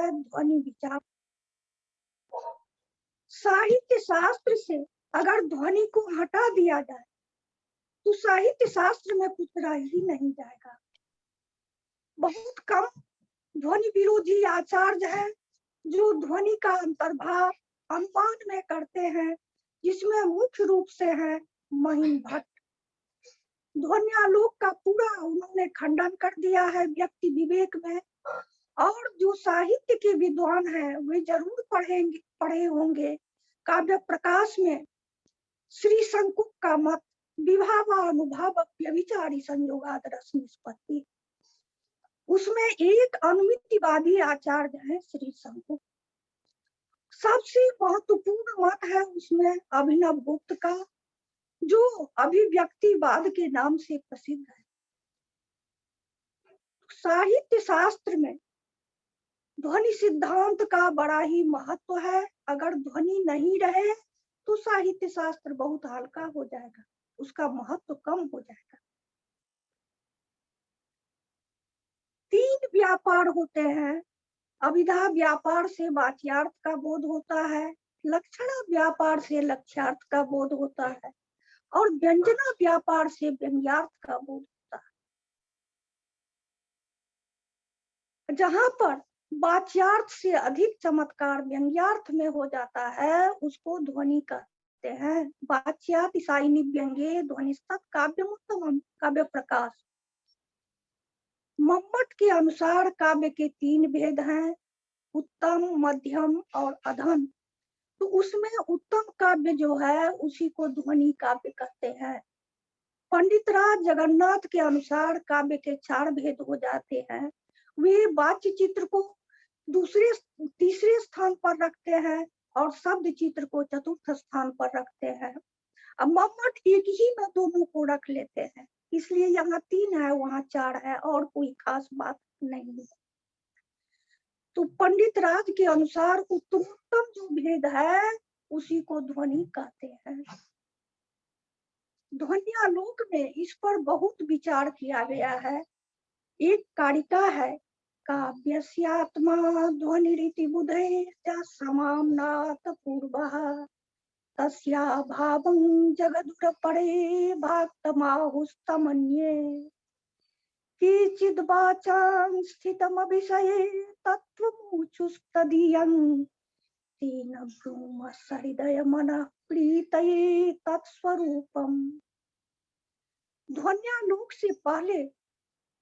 ध्वनि विचार। साहित्य शास्त्र से अगर ध्वनि को हटा दिया जाए तो साहित्य शास्त्र में कुछ रह ही नहीं जाएगा। बहुत कम ध्वनि विरोधी आचार्य हैं जो ध्वनि का अंतर्भाव अनुवाद में करते हैं, जिसमें मुख्य रूप से है महिम भट्ट। ध्वन्यालोक का पूरा उन्होंने खंडन कर दिया है व्यक्ति विवेक में। और जो साहित्य के विद्वान हैं वे जरूर पढ़े होंगे काव्य प्रकाश में श्री शंकुक का मत विभावानुभाव व्यभिचारी संयोगाद रस निष्पत्ति। उसमें एक अनुमितिवादी आचार्य है श्री शंकुक। सबसे महत्वपूर्ण मत है उसमें अभिनव गुप्त का, जो अभिव्यक्तिवाद के नाम से प्रसिद्ध है। साहित्य शास्त्र में ध्वनि सिद्धांत का बड़ा ही महत्व है। अगर ध्वनि नहीं रहे तो साहित्य शास्त्र बहुत हल्का हो जाएगा, उसका महत्व कम हो जाएगा। 3 व्यापार होते हैं। अभिधा व्यापार से वाच्यार्थ का बोध होता है, लक्षणा व्यापार से लक्ष्यार्थ का बोध होता है और व्यंजना व्यापार से व्यंग्यार्थ का बोध होता है। जहां पर वाच्यार्थ से अधिक चमत्कार व्यंग्यार्थ में हो जाता है उसको ध्वनि कहते हैं। वाच्यार्थ ईसाईनी व्यंग्ये ध्वनिस्तत् काव्यमुत्तमम् काव्य प्रकाश। मम्मट के अनुसार काव्य के 3 भेद हैं, उत्तम, मध्यम और अधम। तो उसमें उत्तम काव्य जो है उसी को ध्वनि काव्य कहते हैं। पंडित राज जगन्नाथ के अनुसार काव्य के 4 भेद हो जाते हैं। वे वाच्य चित्र को तीसरे स्थान पर रखते हैं और शब्द चित्र को चतुर्थ स्थान पर रखते हैं। अब मम्मट एक ही में दोनों को रख लेते हैं, इसलिए यहाँ 3 है वहाँ 4 है और कोई खास बात नहीं है। तो पंडित राज के अनुसार उत्तमोत्तम जो भेद है उसी को ध्वनि कहते हैं। ध्वन्यालोक में इस पर बहुत विचार किया गया है। एक कारिका है, काव्यस्यात्मा ध्वनिरिति बुधे समाम्नात पूर्वः तस्या भावं जगदुरपरे भाक्तमाहुस्तमन्ये केचिद् वाचां स्थितमभिषये तत्त्वमुचुस्तदीयं तेन ब्रूमः हृदय मनः प्रीतये तत्स्वरूपम्। ध्वन्यालोक से पहले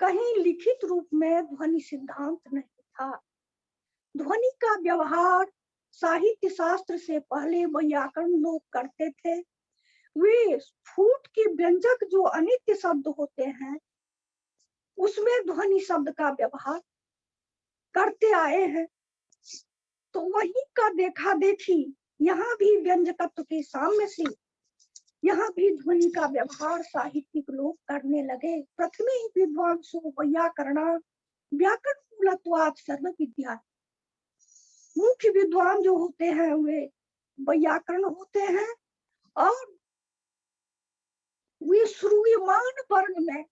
कहीं लिखित रूप में ध्वनि सिद्धांत नहीं था। ध्वनि का व्यवहार साहित्य शास्त्र से पहले व्याकरण लोग करते थे। वे फूट के व्यंजक जो अनित्य शब्द होते हैं उसमें ध्वनि शब्द का व्यवहार करते आए हैं। तो वही का देखा देखी यहाँ भी व्यंजकत्व के सामने से यहाँ भी ध्वनि का व्यवहार साहित्यिक लोग करने लगे। प्रथमे ही विद्वांसो व्याकरण व्याकरण मूलत्वात् सर्व विद्या। मुख्य विद्वान जो होते हैं वे व्याकरण होते हैं और वे श्रूयमान वर्ण में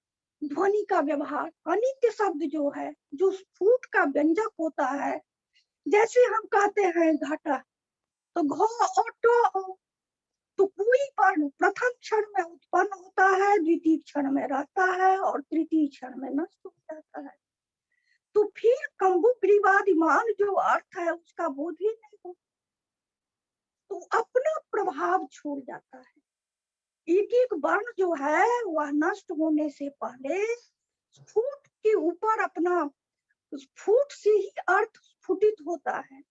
ध्वनि का व्यवहार अनित्य शब्द जो है, जो स्फुट का व्यंजक होता है, जैसे हम कहते हैं घटा तो घ ऑटो, तो कोई वर्ण प्रथम क्षण में उत्पन्न होता है, द्वितीय क्षण में रहता है और तृतीय क्षण में नष्ट हो जाता है। तो फिर कंबुग्रीवादिमान जो अर्थ है उसका बोध ही नहीं हो, तो अपना प्रभाव छोड़ जाता है। एक एक वर्ण जो है वह नष्ट होने से पहले स्फुट के ऊपर अपना स्फुट से ही अर्थ स्फुटित होता है,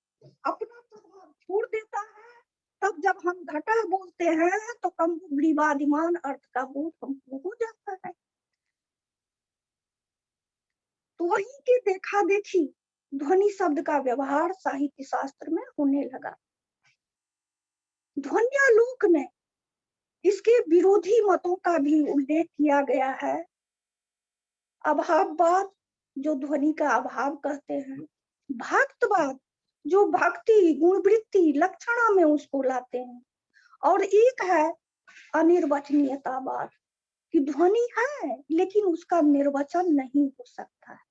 अपना प्रभाव छोड़ देता है। तब जब हम घटा बोलते हैं तो कंबुग्रीवादिमान अर्थ का बोध हमको हो जाता है। तो वही के देखा देखी ध्वनि शब्द का व्यवहार साहित्य शास्त्र में होने लगा। ध्वन्यालोक में इसके विरोधी मतों का भी उल्लेख किया गया है। अभाववाद जो ध्वनि का अभाव कहते हैं, भक्तवाद जो भक्ति गुणवृत्ति लक्षणा में उसको लाते हैं, और एक है अनिर्वचनीयतावाद कि ध्वनि है लेकिन उसका निर्वचन नहीं हो सकता है।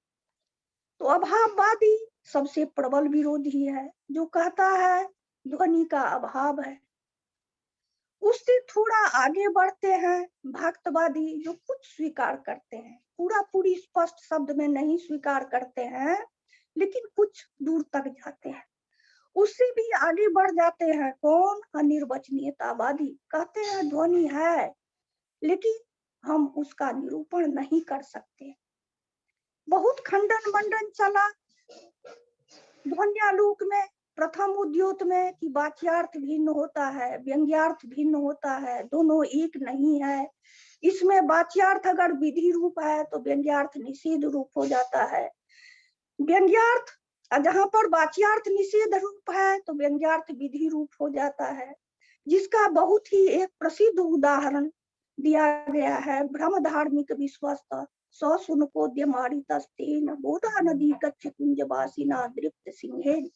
तो अभाववादी सबसे प्रबल विरोधी है, जो कहता है ध्वनि का अभाव है। उससे थोड़ा आगे बढ़ते हैं भक्तवादी, जो कुछ स्वीकार करते हैं, पूरा पूरी स्पष्ट शब्द में नहीं स्वीकार करते हैं, लेकिन कुछ दूर तक जाते हैं। उससे भी आगे बढ़ जाते हैं कौन? अनिर्वचनीयतावादी, कहते हैं ध्वनि है, लेकिन हम उसका निरूपण नहीं कर सकते। बहुत खंडन मंडन चला ध्वन्यालोक में, प्रथम उद्योत में, कि वाच्यार्थ भिन्न होता है, व्यंग्यार्थ भिन्न होता है, दोनों एक नहीं है। इसमें वाच्यार्थ अगर विधि रूप है तो व्यंग्यार्थ निषेध रूप हो जाता है। व्यंग्यार्थ जहां पर वाच्यार्थ निषेध रूप है तो व्यंग्यार्थ विधि रूप हो जाता है, जिसका बहुत ही एक प्रसिद्ध उदाहरण दिया गया है। ब्रह्म धार्मिक विश्वस्त सौसुनकोद्यमारितस्तेन गोदा नदी कच्छ कुंजवासिना दृप्त सिंहेन।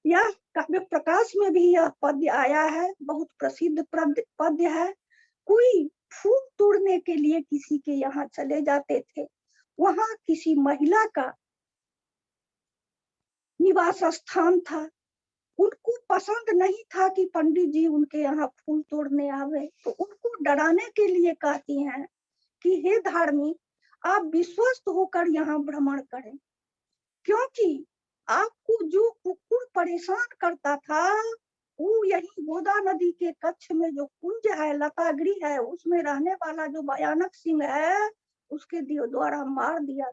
यह काव्य प्रकाश में भी यह पद्य आया है, बहुत प्रसिद्ध पद्य है। कोई फूल तोड़ने के लिए किसी के यहाँ चले जाते थे, वहां किसी महिला का निवास स्थान था। उनको पसंद नहीं था कि पंडित जी उनके यहाँ फूल तोड़ने आवे, तो उनको डराने के लिए कहती हैं कि हे धार्मिक, आप विश्वस्त होकर यहाँ भ्रमण करें, क्योंकि आपको जो कुकुर परेशान करता था वो यही गोदा नदी के कच्छ में जो कुंज है, लतागृह है, उसमें रहने वाला जो भयानक सिंह है, उसके द्वारा मार दिया।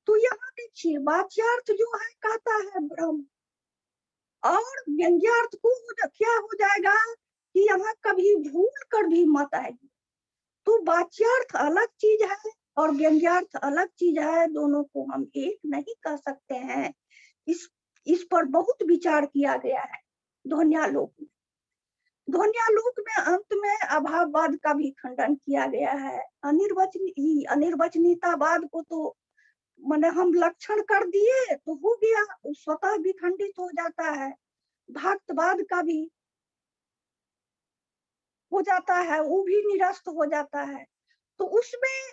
तो यहाँ देखिए वाच्यार्थ जो है कहता है ब्रह्म, और व्यंग्यार्थ को क्या हो जाएगा कि यहाँ कभी भूल कर भी मत आएगी। तो वाच्यार्थ अलग चीज है और व्यंग्यार्थ अलग चीज है, दोनों को हम एक नहीं कह सकते हैं। इस पर बहुत विचार किया गया है ध्वन्यालोक में। ध्वन्यालोक में अंत में अभाववाद का भी खंडन किया गया है। अनिर्वचनीयतावाद को तो मैंने हम लक्षण कर दिए तो हो गया, स्वतः विखंडित हो जाता है। भक्तवाद का भी हो जाता है, वो भी निरस्त हो जाता है। तो उसमें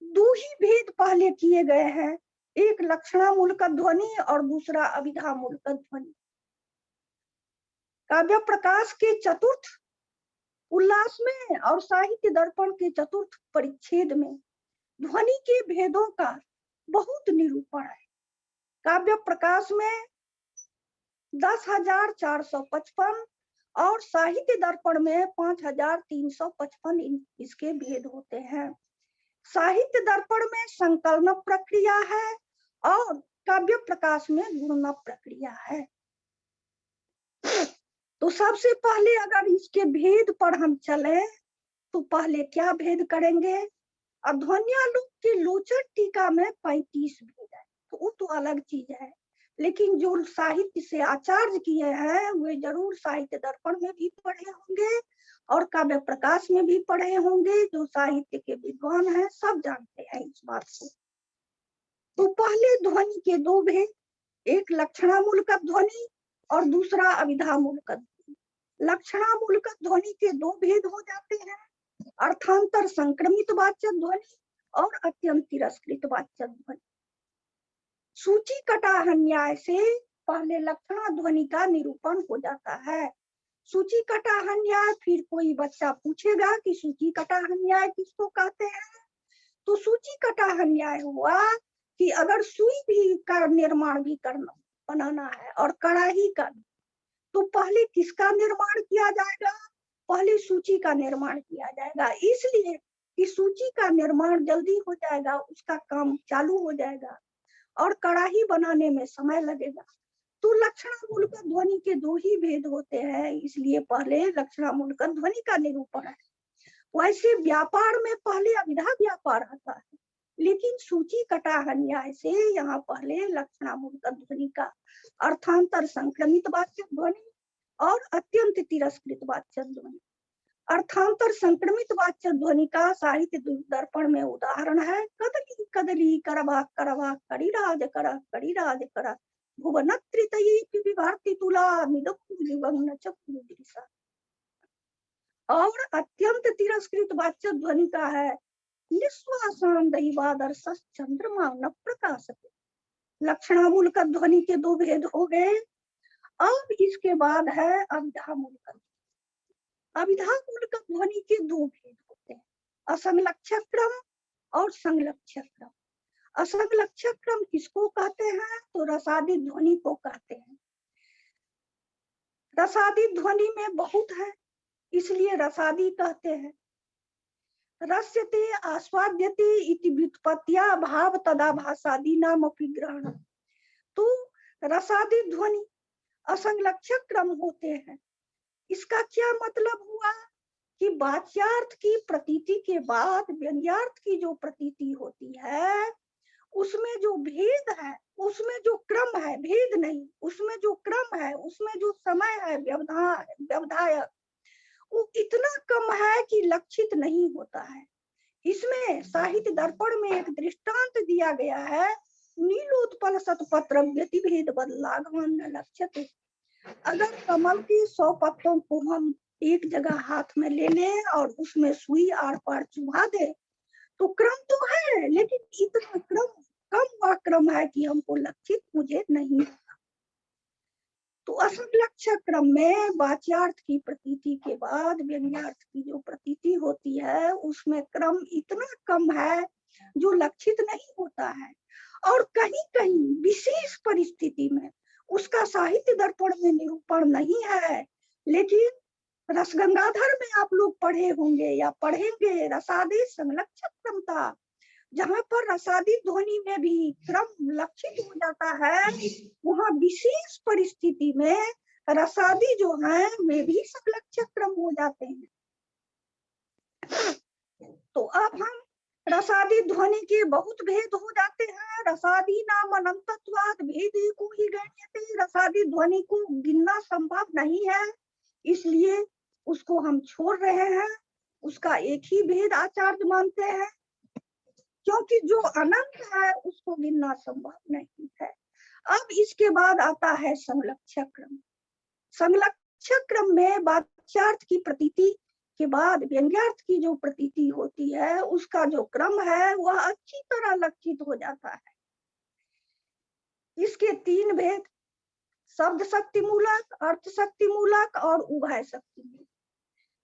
दो ही भेद पहले किए गए हैं, एक लक्षणामूलक ध्वनि और दूसरा अभिधामूलक ध्वनि। काव्य प्रकाश के चतुर्थ उल्लास में और साहित्य दर्पण के चतुर्थ परिच्छेद में ध्वनि के भेदों का बहुत निरूपण है। काव्य प्रकाश में 10,455 और साहित्य दर्पण में 5,355 इसके भेद होते हैं। साहित्य दर्पण में संकलन प्रक्रिया है और काव्य प्रकाश में गुणन प्रक्रिया है। तो सबसे पहले अगर इसके भेद पर हम चले तो पहले क्या भेद करेंगे? ध्वन्यालोक के लोचन टीका में 35 भेद है, तो वो तो अलग चीज है। लेकिन जो साहित्य से आचार्य किए हैं वे जरूर साहित्य दर्पण में भी पढ़े होंगे और काव्य प्रकाश में भी पढ़े होंगे। जो साहित्य के विद्वान हैं सब जानते हैं इस बात को। तो पहले ध्वनि के दो भेद, एक लक्षणामूलक ध्वनि और दूसरा अभिधामूलक ध्वनि। लक्षणामूलक ध्वनि के दो भेद हो जाते हैं, अर्थांतर संक्रमित वाच्य ध्वनि और अत्यंत तिरस्कृत वाच्य ध्वनि। सूची कटाह न्याय से पहले लक्षणा ध्वनि का निरूपण हो जाता है। सूची कटाह न्याय, फिर कोई बच्चा पूछेगा कि सूची कटाह न्याय किसको कहते हैं? तो सूची कटाह न्याय हुआ कि अगर सुई भी का निर्माण भी करना बनाना है और कड़ाही का, तो पहले किसका निर्माण किया जाएगा? पहले सूची का निर्माण किया जाएगा, इसलिए कि सूची का निर्माण जल्दी हो जाएगा, उसका काम चालू हो जाएगा और कड़ाही बनाने में समय लगेगा। तो लक्षणामूलक ध्वनि के दो ही भेद होते हैं, इसलिए पहले लक्षणामूलक ध्वनि का निरूपण है। वैसे व्यापार में पहले अभिधा व्यापार आता है, लेकिन सूची कटाह न्याय से यहाँ पहले लक्षणामूलक ध्वनि का अर्थांतर संक्रमित वाच्य ध्वनि और अत्यंत तिरस्कृत वाच्य ध्वनि। अर्थांतर संक्रमित वाच्य ध्वनि का साहित्य दर्पण में उदाहरण है कदली कदली करवा करवा करिराज कर करिराज कर भुवनत्रितयी विभाति तुला निदग्न चक्रुदृशा। और अत्यंत तिरस्कृत वाच्य ध्वनि का है निश्वासान दैवादर्श चंद्रमा न प्रकाशते। लक्षणामूल का ध्वनि के दो भेद हो गए। अब इसके बाद है अभिधामूल का। अभिधामूल का ध्वनि के दो भेद होते हैं, असंलक्षक क्रम और संलक्षक क्रम। असंलक्षक क्रम किसको कहते हैं? तो रसादी ध्वनि को कहते हैं। रसादी ध्वनि में बहुत है, इसलिए रसादी कहते हैं। रस्यते आस्वाद्यते इति व्युत्पत्त्या भाव तदाभासादि नाम अपि ग्रहणम्। तो रसादी ध्वनि असंलक्षक क्रम होते हैं। इसका क्या मतलब हुआ कि वाच्यार्थ की प्रतीति के बाद व्यंग्यार्थ की जो प्रतीति होती है, उसमें जो भेद है, उसमें जो क्रम है, भेद नहीं, उसमें जो क्रम है, उसमें जो समय है व्यवधायक, वो इतना कम है कि लक्षित नहीं होता है। इसमें साहित्य दर्पण में एक दृष्टांत दिया गया है, नीलोत्पल शतपत्र व्यतिभेद बदलागमन न लक्ष्यते। अगर कमल के 100 पत्तों को हम एक जगह हाथ में ले लें और उसमें सुई आर पार चुभा दे, तो क्रम तो है, लेकिन इतना कम वह क्रम है कि हमको लक्षित मुझे नहीं होगा। तो असंलक्षक क्रम में वाच्यार्थ की प्रतीति के बाद व्यंग्यार्थ की जो प्रतीति होती है, उसमें क्रम इतना कम है जो लक्षित नहीं होता है। और कहीं कहीं विशेष परिस्थिति में उसका साहित्य दर्पण में निरूपण नहीं है, लेकिन रसगंगाधर में आप लोग पढ़े होंगे या पढ़ेंगे, रसादी संलक्षक क्रम था, जहां पर रसादी ध्वनि में भी क्रम लक्षित हो जाता है, वहां विशेष परिस्थिति में रसादी जो है वे भी संलक्षक क्रम हो जाते हैं। तो अब हम रसादी ध्वनि के बहुत भेद हो जाते हैं। रसादी नाम अनंतत्वाद भेदी को ही गण्यते। रसादी ध्वनि को गिनना संभव नहीं है, इसलिए उसको हम छोड़ रहे हैं। उसका एक ही भेद आचार्य मानते हैं, क्योंकि जो अनंत है उसको गिनना संभव नहीं है। अब इसके बाद आता है संलक्षक क्रम। संलक्षक क्रम में वाच्यार्थ की प्रतीति के बाद व्यंग्यार्थ की जो प्रतीति होती है, उसका जो क्रम है वह अच्छी तरह लक्षित हो जाता है। इसके 3 भेद, शब्द शक्ति मूलक, अर्थ शक्ति मूलक और उभय शक्ति मूलक।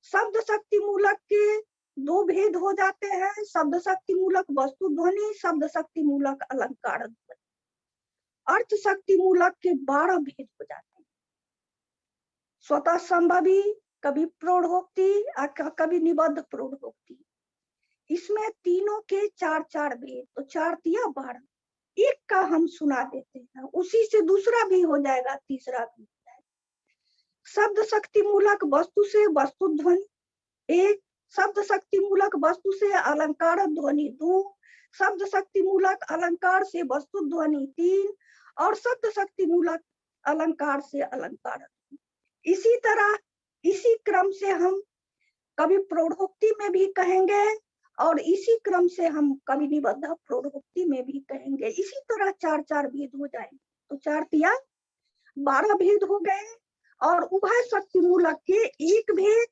शब्द शक्ति मूलक के 2 भेद हो जाते हैं, शब्द शक्ति मूलक वस्तु ध्वनि, शब्द शक्ति मूलक अलंकार ध्वनि। अर्थ शक्ति मूलक के 12 भेद हो जाते हैं, स्वतः संभवी, कभी प्रौढ़ोक्ति, कभी निबद्ध प्रौढ़ोक्ति। इसमें तीनों के 4-4 भेद, तो 4 तिया 12। एक का हम सुना देते हैं, उसी से दूसरा भी हो जाएगा, तीसरा भी हो जाएगा। शब्द शक्ति मूलक वस्तु से वस्तु ध्वनि 1, शब्द शक्ति मूलक वस्तु से अलंकार ध्वनि 2, शब्द शक्ति मूलक अलंकार से वस्तु ध्वनि 3 और शब्द शक्ति मूलक अलंकार से अलंकार। इसी तरह इसी क्रम से हम कभी प्रौढ़ोक्ति में भी कहेंगे और इसी क्रम से हम कभी निबद्ध प्रौढ़ोक्ति में भी कहेंगे। इसी तरह 4-4 भेद हो जाएंगे, तो 4 तिया 12 भेद हो गए। और उभय शक्ति मूलक के 1 भेद,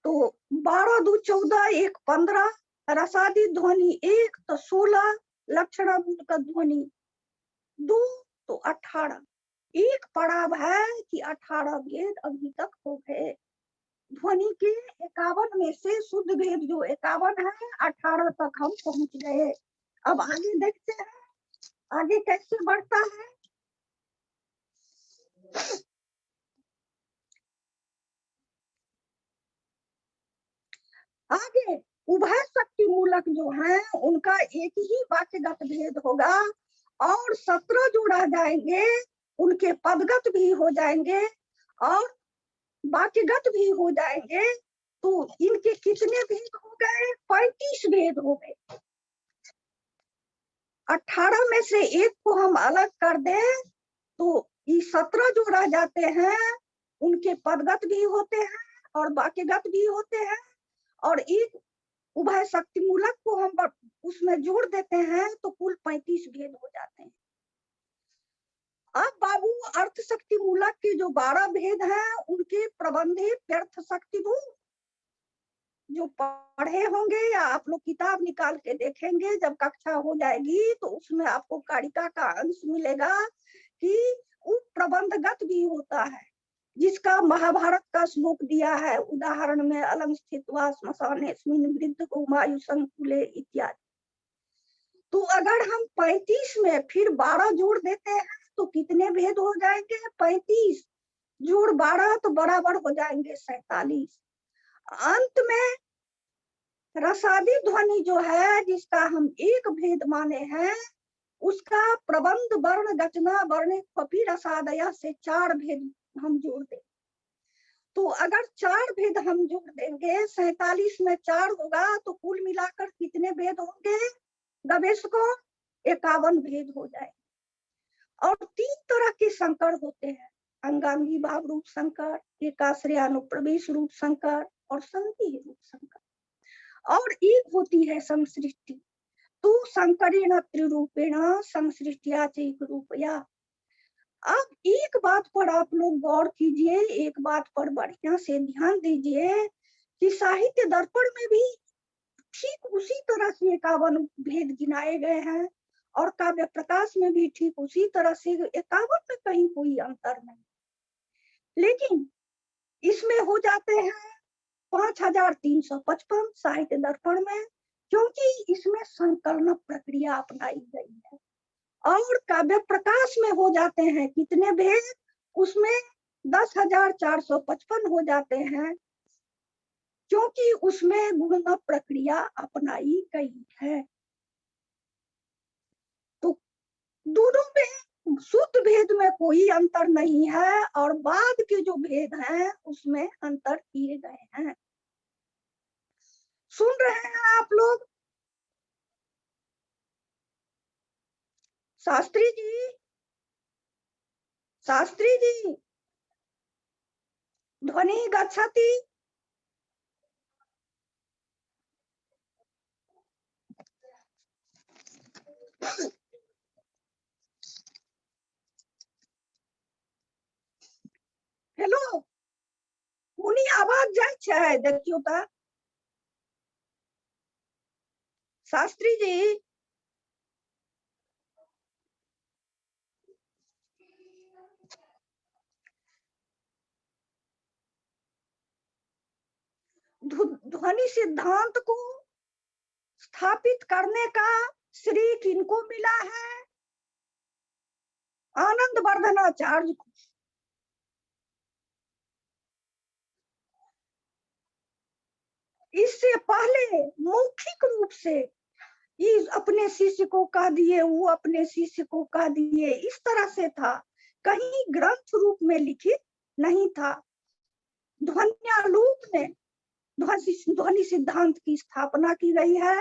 तो 12 2 14, 1 15, रसादी ध्वनि 1 तो 16, लक्षणामूल का ध्वनि 2 तो 18। एक पड़ाव है कि 18 भेद अभी तक हो गए। ध्वनि के 51 में से शुद्ध भेद जो 51 है, 18 तक हम पहुंच गए। अब आगे देखते हैं आगे कैसे बढ़ता है। आगे उभय शक्ति मूलक जो है उनका एक ही वाक्यगत भेद होगा और 17 जो रह जाएंगे उनके पदगत भी हो जाएंगे और वाक्यगत भी हो जाएंगे। तो इनके कितने भेद हो गए? 35 भेद हो गए। 18 में से एक को हम अलग कर दें तो ये 17 जो रह जाते हैं उनके पदगत भी होते हैं और वाक्यगत भी होते हैं, और एक उभय शक्ति मूलक को हम उसमें जोड़ देते हैं तो कुल 35 भेद हो जाते हैं। अब बाबू अर्थ शक्ति मूलक के जो 12 भेद हैं उनके प्रबंधे व्यर्थ शक्ति भू जो पढ़े होंगे या आप लोग किताब निकाल के देखेंगे, जब कक्षा हो जाएगी तो उसमें आपको कारिका का अंश मिलेगा कि प्रबंधगत भी होता है, जिसका महाभारत का श्लोक दिया है उदाहरण में, अलंग स्थित्वा श्मशानेस्मिन् वृद्ध गोमायु संकुले इत्यादि। तो अगर हम 35 में फिर 12 जोड़ देते हैं तो कितने भेद हो जाएंगे? 35 जोड़ 12 तो बराबर हो जाएंगे 47। अंत में रसादी ध्वनि जो है, जिसका हम एक भेद माने हैं, उसका प्रबंध वर्ण गचना वर्ण कपि रसादया से 4 भेद हम जोड़ दें। तो अगर 4 भेद हम जोड़ देंगे, 47 में 4 होगा तो कुल मिलाकर कितने भेद होंगे गवेषकों? 51 भेद हो जाए। और 3 तरह के संकर होते हैं, अंगांगी भाव रूप संकर, एकाश्रयानुप्रवेश रूप संकर और संधि रूप संकर। और एक होती है संसृष्टि, तो संकरेण त्रिरूपेण संसृष्टिया चैक रूपया। अब एक बात पर आप लोग गौर कीजिए, एक बात पर बढ़िया से ध्यान दीजिए कि साहित्य दर्पण में भी ठीक उसी तरह से 51 भेद गिनाए गए हैं और काव्य प्रकाश में भी ठीक उसी तरह से 51 में कहीं कोई अंतर नहीं। लेकिन इसमें हो जाते हैं 5355 साहित्य दर्पण में, क्योंकि इसमें संकलन प्रक्रिया अपनाई गई है। और काव्य प्रकाश में हो जाते हैं कितने भेद? उसमें 10,455 हो जाते हैं, क्योंकि उसमें गुणन प्रक्रिया अपनाई गई है। तो दोनों में शुद्ध भेद में कोई अंतर नहीं है और बाद के जो भेद हैं उसमें अंतर किए गए हैं। सुन रहे हैं आप लोग? शास्त्री जी, शास्त्री जी, ध्वनि गच्छति? हेलो, मुनि आवाज जाय छै? देखियो त शास्त्री जी। ध्वनि सिद्धांत को स्थापित करने का श्री किनको मिला है? आनंद वर्धनाचार्य को। इससे पहले मौखिक रूप से अपने शिष्य को कह दिए, वो अपने शिष्य को कह दिए, इस तरह से था, कहीं ग्रंथ रूप में लिखित नहीं था। ध्वन्यालोक में ध्वनि सिद्धांत की स्थापना की गई है।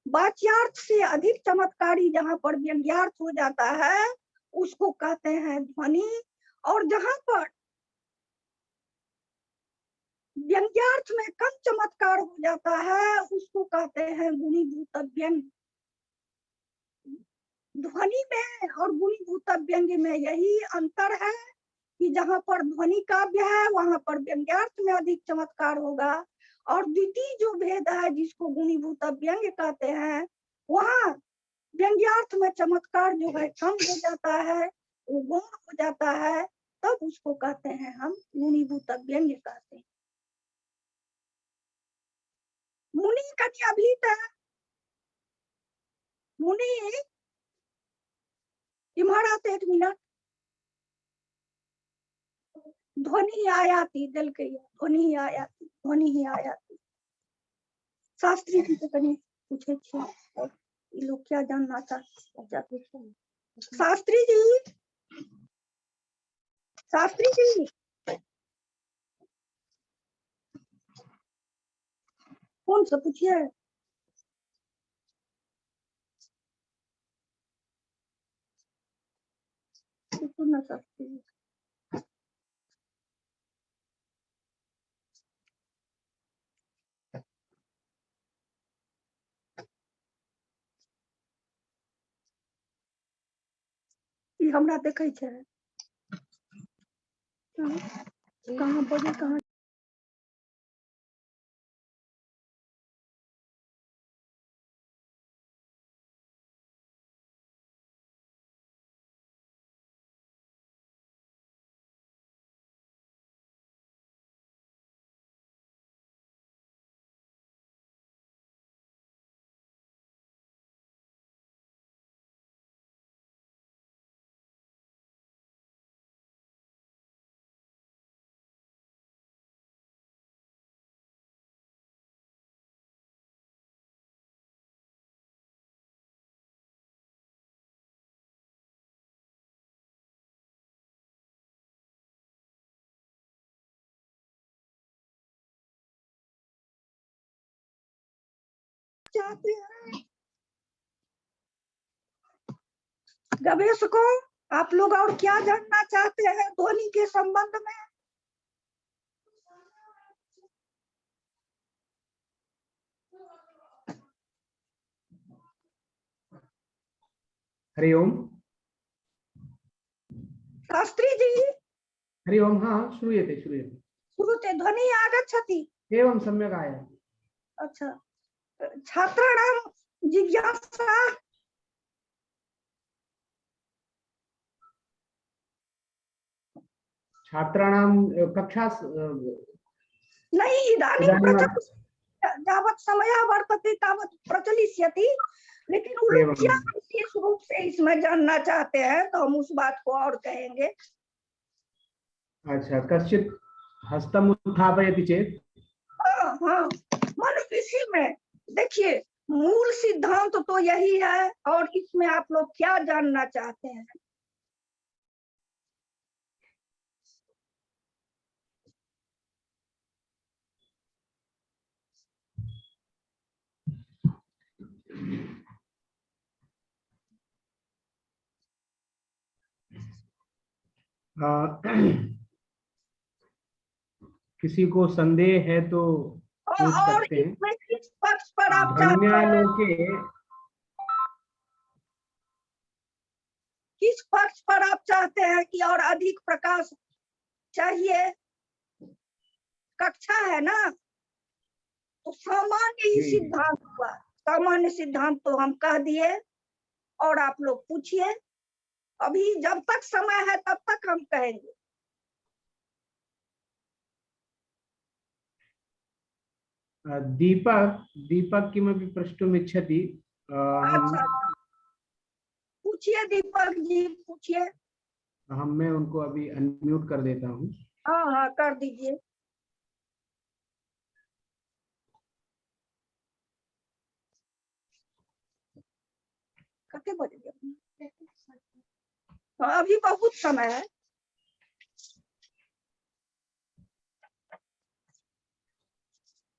वाच्यार्थ से अधिक चमत्कारी जहां पर व्यंग्यार्थ हो जाता है उसको कहते हैं ध्वनि, और जहां पर व्यंग्यार्थ में कम चमत्कार हो जाता है उसको कहते हैं गुणीभूत व्यंग। ध्वनि में और गुणीभूत व्यंग में यही अंतर है कि जहां पर ध्वनि काव्य है वहां पर व्यंग्यार्थ में अधिक चमत्कार होगा, और द्वितीय जो भेद है जिसको गुणीभूत व्यंग कहते हैं, वहां व्यंग्यार्थ में चमत्कार जो है कम हो जाता है, वो गौण हो जाता है, तब उसको कहते हैं हम गुणीभूत व्यंग कहते हैं। मुनि कन्या भी था, मुनि तुम्हारा तो 1 मिनट। ध्वनि आयाती दिल के, ध्वनि ही आयाती, ध्वनि ही आयाती। शास्त्री जी से कहीं पूछे थे और ये लोग क्या जानना चाहते थे? शास्त्री जी, शास्त्री जी, कौन सा पूछिए? सुनना शास्त्री जी। ये हमरा देखे छे कहाँ बजे कहाँ चाहते हैं? गवेषकों, आप लोग और क्या जानना चाहते हैं ध्वनि के संबंध में? हरि ओम। शास्त्री जी। हरि ओम। हाँ, श्रूयते श्रूयते। श्रूयते। ध्वनि आगच्छति? एवं, सम्यक् आयाति। अच्छा, छात्राणां जिज्ञासा। छात्राणां कक्षा नहीं, इदानीं यावत् समयः वर्तते तावत् प्रचलिष्यति, लेकिन वो लोग क्या विशेष रूप से इसमें जानना चाहते हैं तो हम उस बात को और कहेंगे। अच्छा, कश्चित् हस्तम् उत्थापयति चेत्? हाँ, मान इसी में देखिए, मूल सिद्धांत तो यही है, और इसमें आप लोग क्या जानना चाहते हैं? किसी को संदेह है तो पूछ और सकते हैं। इसमें किस पक्ष पर आप ध्वन्यालोके, किस पक्ष पर आप चाहते हैं कि और अधिक प्रकाश चाहिए? कक्षा है ना, तो सामान्य ही सिद्धांत हुआ। सामान्य सिद्धांत तो हम कह दिए, और आप लोग पूछिए। अभी जब तक समय है तब तक हम कहेंगे। दीपक किमपि प्रष्टुमिच्छति। अच्छा, पूछिए दीपक जी, पूछिए। मैं उनको अभी अनम्यूट कर देता हूँ। हाँ हाँ, कर दीजिए। कितने बजे? हाँ, अभी बहुत समय है।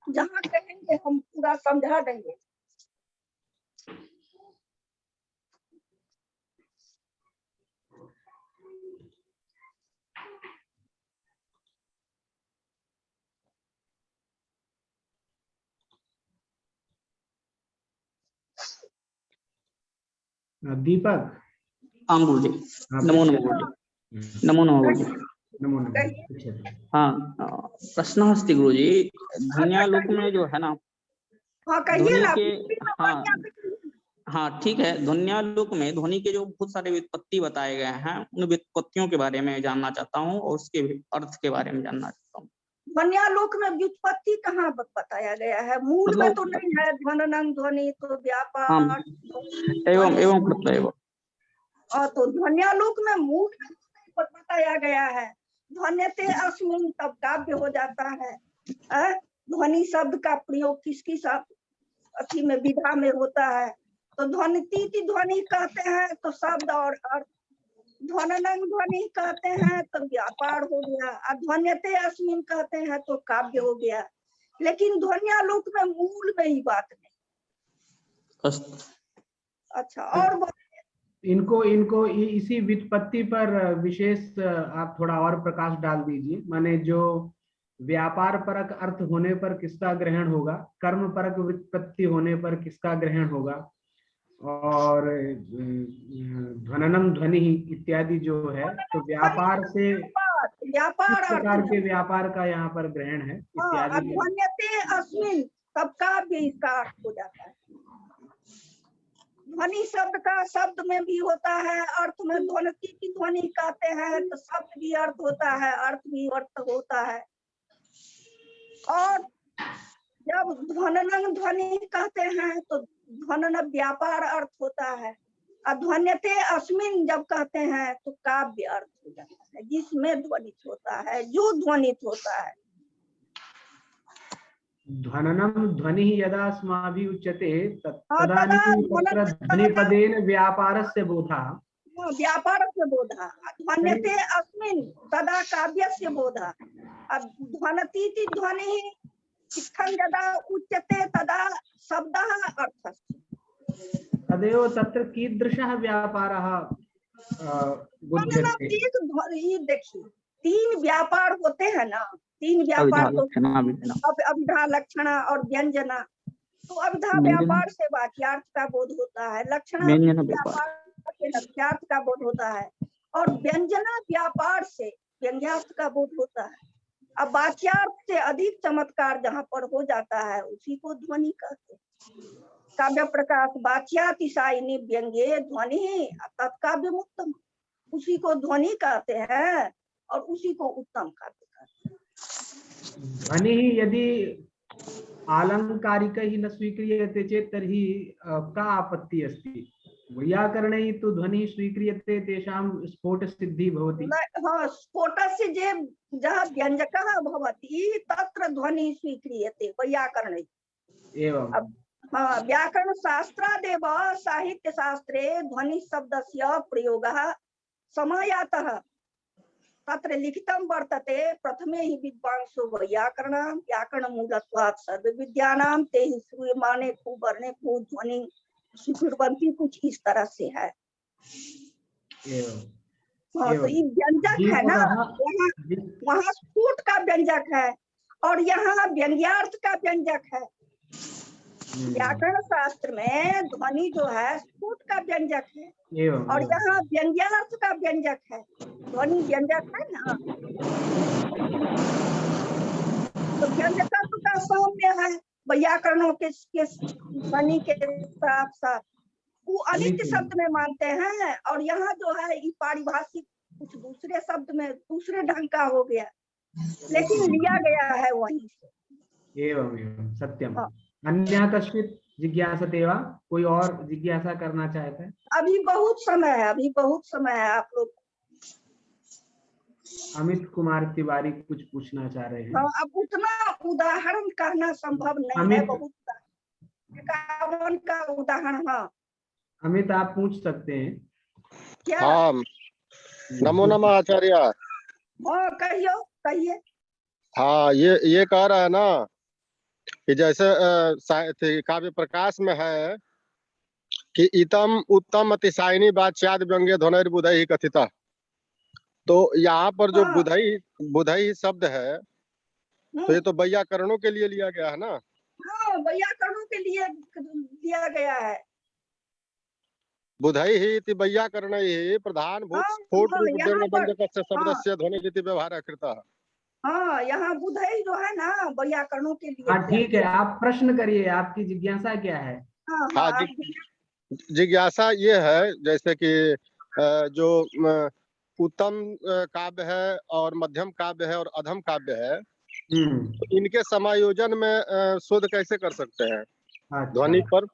जहाँ कहेंगे हम पूरा समझा देंगे। दीपक। हाँ गुरुजी। नमो नमः गुरुजी। नमो नमः गुरुजी। नमो नमः। हाँ, प्रश्न अस्ति गुरुजी। ध्वन्यालोक में जो है ना, हाँ कहिए ना। हाँ हाँ, ठीक है। ध्वन्यालोक में ध्वनि के जो बहुत सारे व्युत्पत्ति बताए गए हैं, उन व्युत्पत्तियों के बारे में जानना चाहता हूँ, और उसके अर्थ के बारे में जानना चाहता हूँ। ध्वन्यालोक में व्युत्पत्ति कहाँ बताया गया है? मूल में तो नहीं है। ध्वननंग ध्वनि तो व्यापार एवं प्रत्यय। और तो ध्वन्यालोक में मूल में तो नहीं बताया गया है। ध्वन्यते अस्मिन् तब काव्य हो जाता है। ध्वनि शब्द का प्रयोग किसकी अथी में विधा में होता है? तो ध्वनिति ध्वनि कहते हैं तो शब्द और अर्थ। ध्वननंग ध्वनि कहते हैं तो व्यापार हो गया। ध्वन्यते अस्मिन् कहते हैं तो काव्य हो गया। लेकिन ध्वन्यालोक में मूल में ही बात नहीं। अच्छा, और इनको इसी व्युत्पत्ति पर विशेष आप थोड़ा और प्रकाश डाल दीजिए। माने जो व्यापार परक अर्थ होने पर किसका ग्रहण होगा, कर्म परक व्युत्पत्ति होने पर किसका ग्रहण होगा, और ध्वननम ध्वनि इत्यादि जो है, तो व्यापार से व्यापार प्रकार के व्यापार का यहाँ पर ग्रहण है इत्यादि। ध्वन्यते अस्मिन् तब काव्य इसका अर्थ हो जाता है। ध्वनि शब्द का शब्द में भी होता है, अर्थ में ध्वनिति की ध्वनि कहते हैं तो शब्द भी अर्थ होता है, अर्थ भी अर्थ होता है। और जब ध्वननंग ध्वनि कहते हैं तो ध्वनन व्यापार अर्थ होता है। ध्वन्यते अस्मिन् जब कहते हैं तो काव्य अर्थ हो जाता है, जिसमें ध्वनित होता है, जो ध्वनित होता है। ध्वननम ध्वनि यदा अस्माभिः उच्यते तदानीं तत्र ध्वनिपदेन व्यापारस्य बोधः। व्यापारस्य बोधः। ध्वन्यते अस्मिन् तदा काव्यस्य बोधः। ध्वनतीति ध्वनिः इत्थं यदा उच्यते तदा शब्दः अर्थस्य। तदेव तत्र कीदृशः व्यापारः बुध्यते? ये देखिए 3 व्यापार होते हैं ना, 3 व्यापार तो अभिधा, लक्षणा और व्यंजना। तो अभिधा व्यापार से वाच्यार्थ का बोध होता है, लक्षणा व्यापार से लक्ष्यार्थ का बोध होता है और व्यंजना व्यापार से व्यंग्यार्थ का बोध होता है। अब वाच्यार्थ से अधिक चमत्कार जहाँ पर हो जाता है उसी को ध्वनि कहते हैं। काव्य प्रकाश वाच्यातिशायिनी व्यंग्ये ध्वनि तत्काव्यमुत्तम, उसी को ध्वनि कहते हैं और उसी को उत्तम काव्य कहते हैं। ध्वनि यदि आलंकारिकैः न स्वीक्रियते चेत् तर्हि का आपत्ति अस्ति? वैयाकरणैः तु ध्वनिः स्वीक्रियते, तेषां स्फोटसिद्धिः भवति। हाँ, स्फोटस्य जे जहाँ व्यंजकः भवति तत्र ध्वनिः स्वीक्रियते वैयाकरणैः। एवं। हाँ, व्याकरण शास्त्रादेव साहित्य शास्त्रे ध्वनि शब्दस्य प्रयोगः समायातः तत्र लिखितं वर्तते। प्रथमे हि विद्वांसो वैयाकरणं व्याकरणमूलत्वात् सर्वविद्यानां ते हि श्रूयमाणे को वर्णे को ध्वनि स्वीकुर्वन्ति, कुछ इस तरह से है। हाँ, तो ये व्यंजक है ना, वहाँ स्फुट का व्यंजक है और यहाँ व्यंग्यार्थ का व्यंजक है। व्याकरण शास्त्र में ध्वनि जो है स्फुट का व्यंजक है और यहाँ व्यंग्यार्थ का व्यंजक है। ध्वनि व्यंजक है ना, तो व्यंजक का सौम्य है व्याकरणों के ध्वनि के साथ साथ वो अनित्य शब्द में मानते हैं और यहाँ जो है ये पारिभाषिक कुछ दूसरे शब्द में दूसरे ढंग का हो गया, लेकिन लिया गया है वहीं से। एवं सत्यम। अन्य कश्चित् जिज्ञासते वा? कोई और जिज्ञासा करना चाहता है? अभी बहुत समय है, अभी बहुत समय है आप लोग। अमित कुमार तिवारी कुछ पूछना चाह रहे हैं। अब उतना उदाहरण कहना संभव नहीं है, बहुत 51 का उदाहरण। हाँ अमित, आप पूछ सकते हैं क्या? हाँ, नमो नमः आचार्य। हाँ कहिए। हाँ, ये कह रहा है ना कि जैसे काव्य प्रकाश में है कि इतम उत्तम अतिशायिनी वाच्याद व्यंग्य ध्वनिर्बुधैः कथिता, तो यहाँ पर जो बुधई शब्द है तो ये तो वैयाकरणों के लिए लिया गया है ना? हाँ, वैयाकरणों के लिए लिया गया है। बुधैः इति वैयाकरणैः प्रधानभूत स्फोट रूपस्य शब्दस्य ध्वनिरिति व्यवहारः कृतः। हाँ, यहाँ बुधई जो है ना वैयाकरणों के लिए। हाँ ठीक है, आप प्रश्न करिए, आपकी जिज्ञासा क्या है? हाँ, जिज्ञासा ये है जैसे कि जो उत्तम काव्य है और मध्यम काव्य है और अधम काव्य है, तो इनके समायोजन में शोध कैसे कर सकते हैं? ध्वनि पर।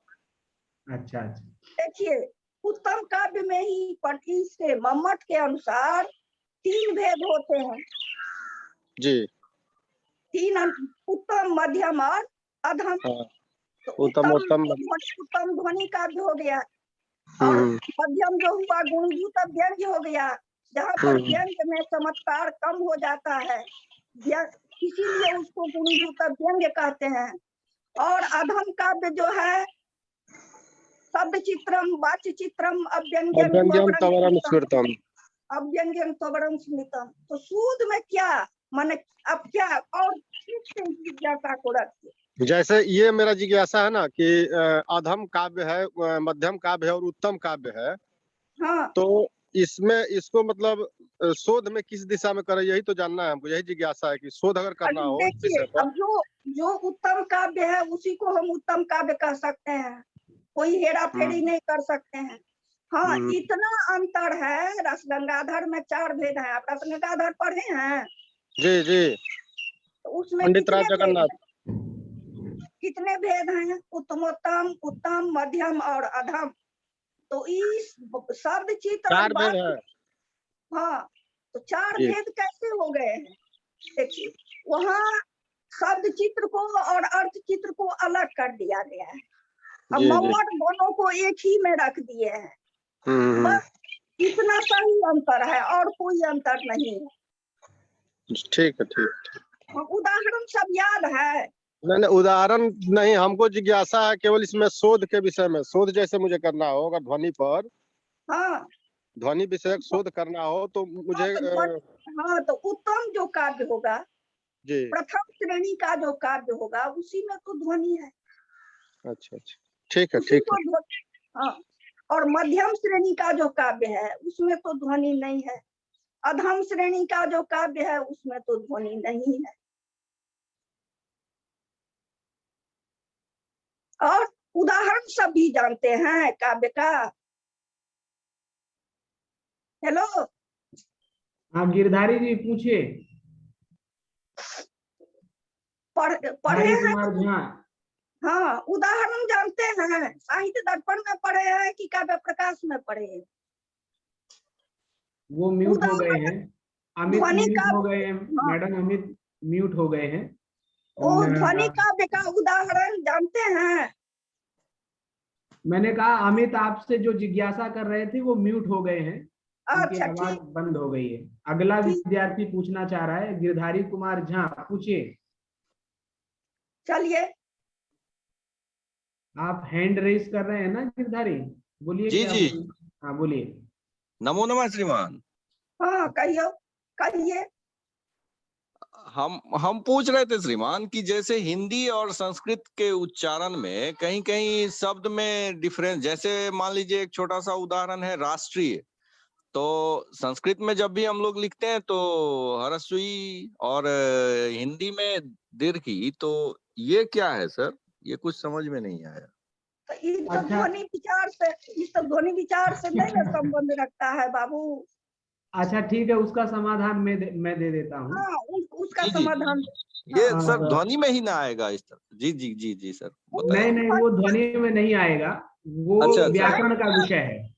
अच्छा। देखिए, उत्तम काव्य में ही इसके मम्मट के अनुसार 3 भेद होते हैं जी। 3, उत्तम मध्यम और अधम। तो उत्तम ध्वनि काव्य हो गया और मध्यम जो हुआ गुणभूत व्यंग्य हो गया, जहाँ पर व्यंग्य में चमत्कार कम हो जाता है, इसीलिए उसको गुणभूत व्यंग्य कहते हैं। और अधम काव्य जो है शब्द चित्रम वाच्य चित्रम अव्यंग्यम त्वरण स्मृतम। तो सूद में क्या माने, अब क्या और जिज्ञासा को रखिए। जैसे ये मेरा जिज्ञासा है ना कि अधम काव्य है, मध्यम काव्य है और उत्तम काव्य है। हाँ, तो इसमें इसको मतलब शोध में किस दिशा में करें, यही तो जानना है हमको। यही जिज्ञासा है कि शोध अगर करना हो इस विषय पर। अब जो उत्तम काव्य है उसी को हम उत्तम काव्य कह सकते हैं, कोई हेरा फेरी नहीं कर सकते हैं। हाँ, इतना अंतर है। रसगंगाधर में 4 भेद हैं। आप रसगंगाधर पढ़े हैं? जी। तो उसमें पंडित राज जगन्नाथ कितने भेद हैं? उत्तमोत्तम, उत्तम, मध्यम और अधम। तो इस शब्द चित्र 4 भेद है। हाँ, तो 4 भेद कैसे हो गए हैं? देखिए, वहाँ शब्द चित्र को और अर्थ चित्र को अलग कर दिया गया है। अब मम्मट दोनों को एक ही में रख दिए हैं। बस इतना सा ही अंतर है और कोई अंतर नहीं है। ठीक है। उदाहरण सब याद है? नहीं, उदाहरण नहीं, हमको जिज्ञासा है केवल इसमें शोध के विषय में, शोध जैसे मुझे करना हो अगर ध्वनि पर, हाँ ध्वनि विषयक शोध करना हो तो मुझे हाँ, तो उत्तम जो काव्य होगा, जी। प्रथम श्रेणी का जो काव्य होगा उसी में तो ध्वनि है। अच्छा अच्छा, ठीक है उसी ठीक है। को हाँ, और मध्यम श्रेणी का जो काव्य है उसमें तो ध्वनि नहीं है, अधम श्रेणी का जो काव्य है उसमें तो ध्वनि नहीं है। और उदाहरण सब भी जानते हैं काव्य का। हेलो, हाँ गिरधारी जी पूछिए। पढ़े हरि हैं कुमार तो, झा। हाँ उदाहरण जानते हैं, साहित्य दर्पण में पढ़े हैं कि काव्य प्रकाश में पढ़े हैं? वो म्यूट हो गए हैं, अमित ध्वनि म्यूट का, हो गए हैं, हाँ, मैडम अमित म्यूट हो गए हैं। वो ध्वनि काव्य का उदाहरण जानते हैं? मैंने कहा अमित आपसे जो जिज्ञासा कर रहे थे वो म्यूट हो गए हैं, उनकी अच्छा आवाज ठीक बंद हो गई है। अगला ठीक, विद्यार्थी पूछना चाह रहा है, गिरधारी कुमार झा पूछिए। चलिए। आप हैंड रेस कर रहे हैं ना गिरधारी, बोलिए जी क्या जी, बोलिए। हाँ बोलिए। नमो नमः श्रीमान। हाँ कहियो, कहिए। हम पूछ रहे थे श्रीमान कि जैसे हिंदी और संस्कृत के उच्चारण में कहीं कहीं शब्द में डिफरेंस, जैसे मान लीजिए एक छोटा सा उदाहरण है राष्ट्रीय, तो संस्कृत में जब भी हम लोग लिखते हैं तो ह्रस्वी और हिंदी में दीर्घी, तो ये क्या है सर? ये कुछ समझ में नहीं आया। तो ये तो अच्छा ध्वनि विचार से, ये तो ध्वनि विचार से नहीं ना संबंध रखता है बाबू। अच्छा ठीक है, उसका समाधान मैं दे देता हूँ। हाँ, उसका जी जी, समाधान। ये हाँ, सर ध्वनि में ही ना आएगा इस तरह। जी जी जी जी सर नहीं बताइए। नहीं, वो ध्वनि में नहीं आएगा, वो अच्छा अच्छा, व्याकरण का विषय है।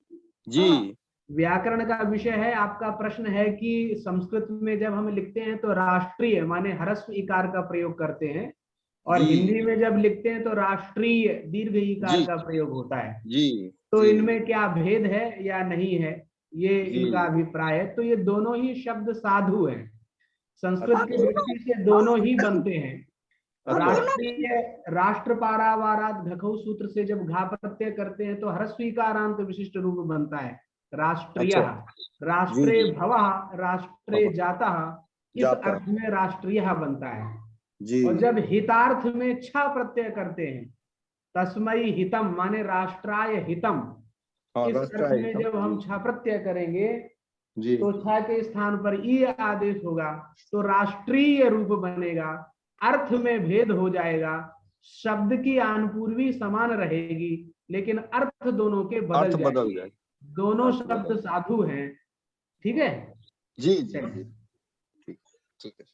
जी व्याकरण का विषय है। आपका प्रश्न है कि संस्कृत में जब हम लिखते हैं तो राष्ट्रीय माने ह्रस्व इकार का प्रयोग करते हैं, और जी हिंदी में जब लिखते हैं तो राष्ट्रीय दीर्घ इकार जी का प्रयोग होता है। जी तो जी इनमें क्या भेद है या नहीं है, ये जी। इनका अभिप्राय है। तो ये दोनों ही शब्द साधु हैं, संस्कृत हाँ, की दोनों, दृष्टि से दोनों ही बनते हैं। हाँ, दोनों। राष्ट्रीय, राष्ट्र पारावारात घखौ सूत्र से जब घा प्रत्यय करते हैं तो ह्रस्वीकारांत विशिष्ट रूप बनता है राष्ट्रीय। अच्छा, जी राष्ट्रे जी, भवः, राष्ट्रे जातः, इस जाता, अर्थ में राष्ट्रीय बनता है। जी और जब हितार्थ में छ प्रत्यय करते हैं, तस्मई हितम माने राष्ट्राय हितम, हाँ इस अर्थ राष्ट्राय में हितम, जब हम छ प्रत्यय करेंगे जी तो छ के स्थान पर ई आदेश होगा, तो राष्ट्रीय रूप बनेगा। अर्थ में भेद हो जाएगा, शब्द की आनपूर्वी समान रहेगी लेकिन अर्थ दोनों के अर्थ बदल बदल जाएंगे। जाए, दोनों अर्थ शब्द बदल, साधु हैं। ठीक है, जी जी जी, चलिए। ठीक ठीक है।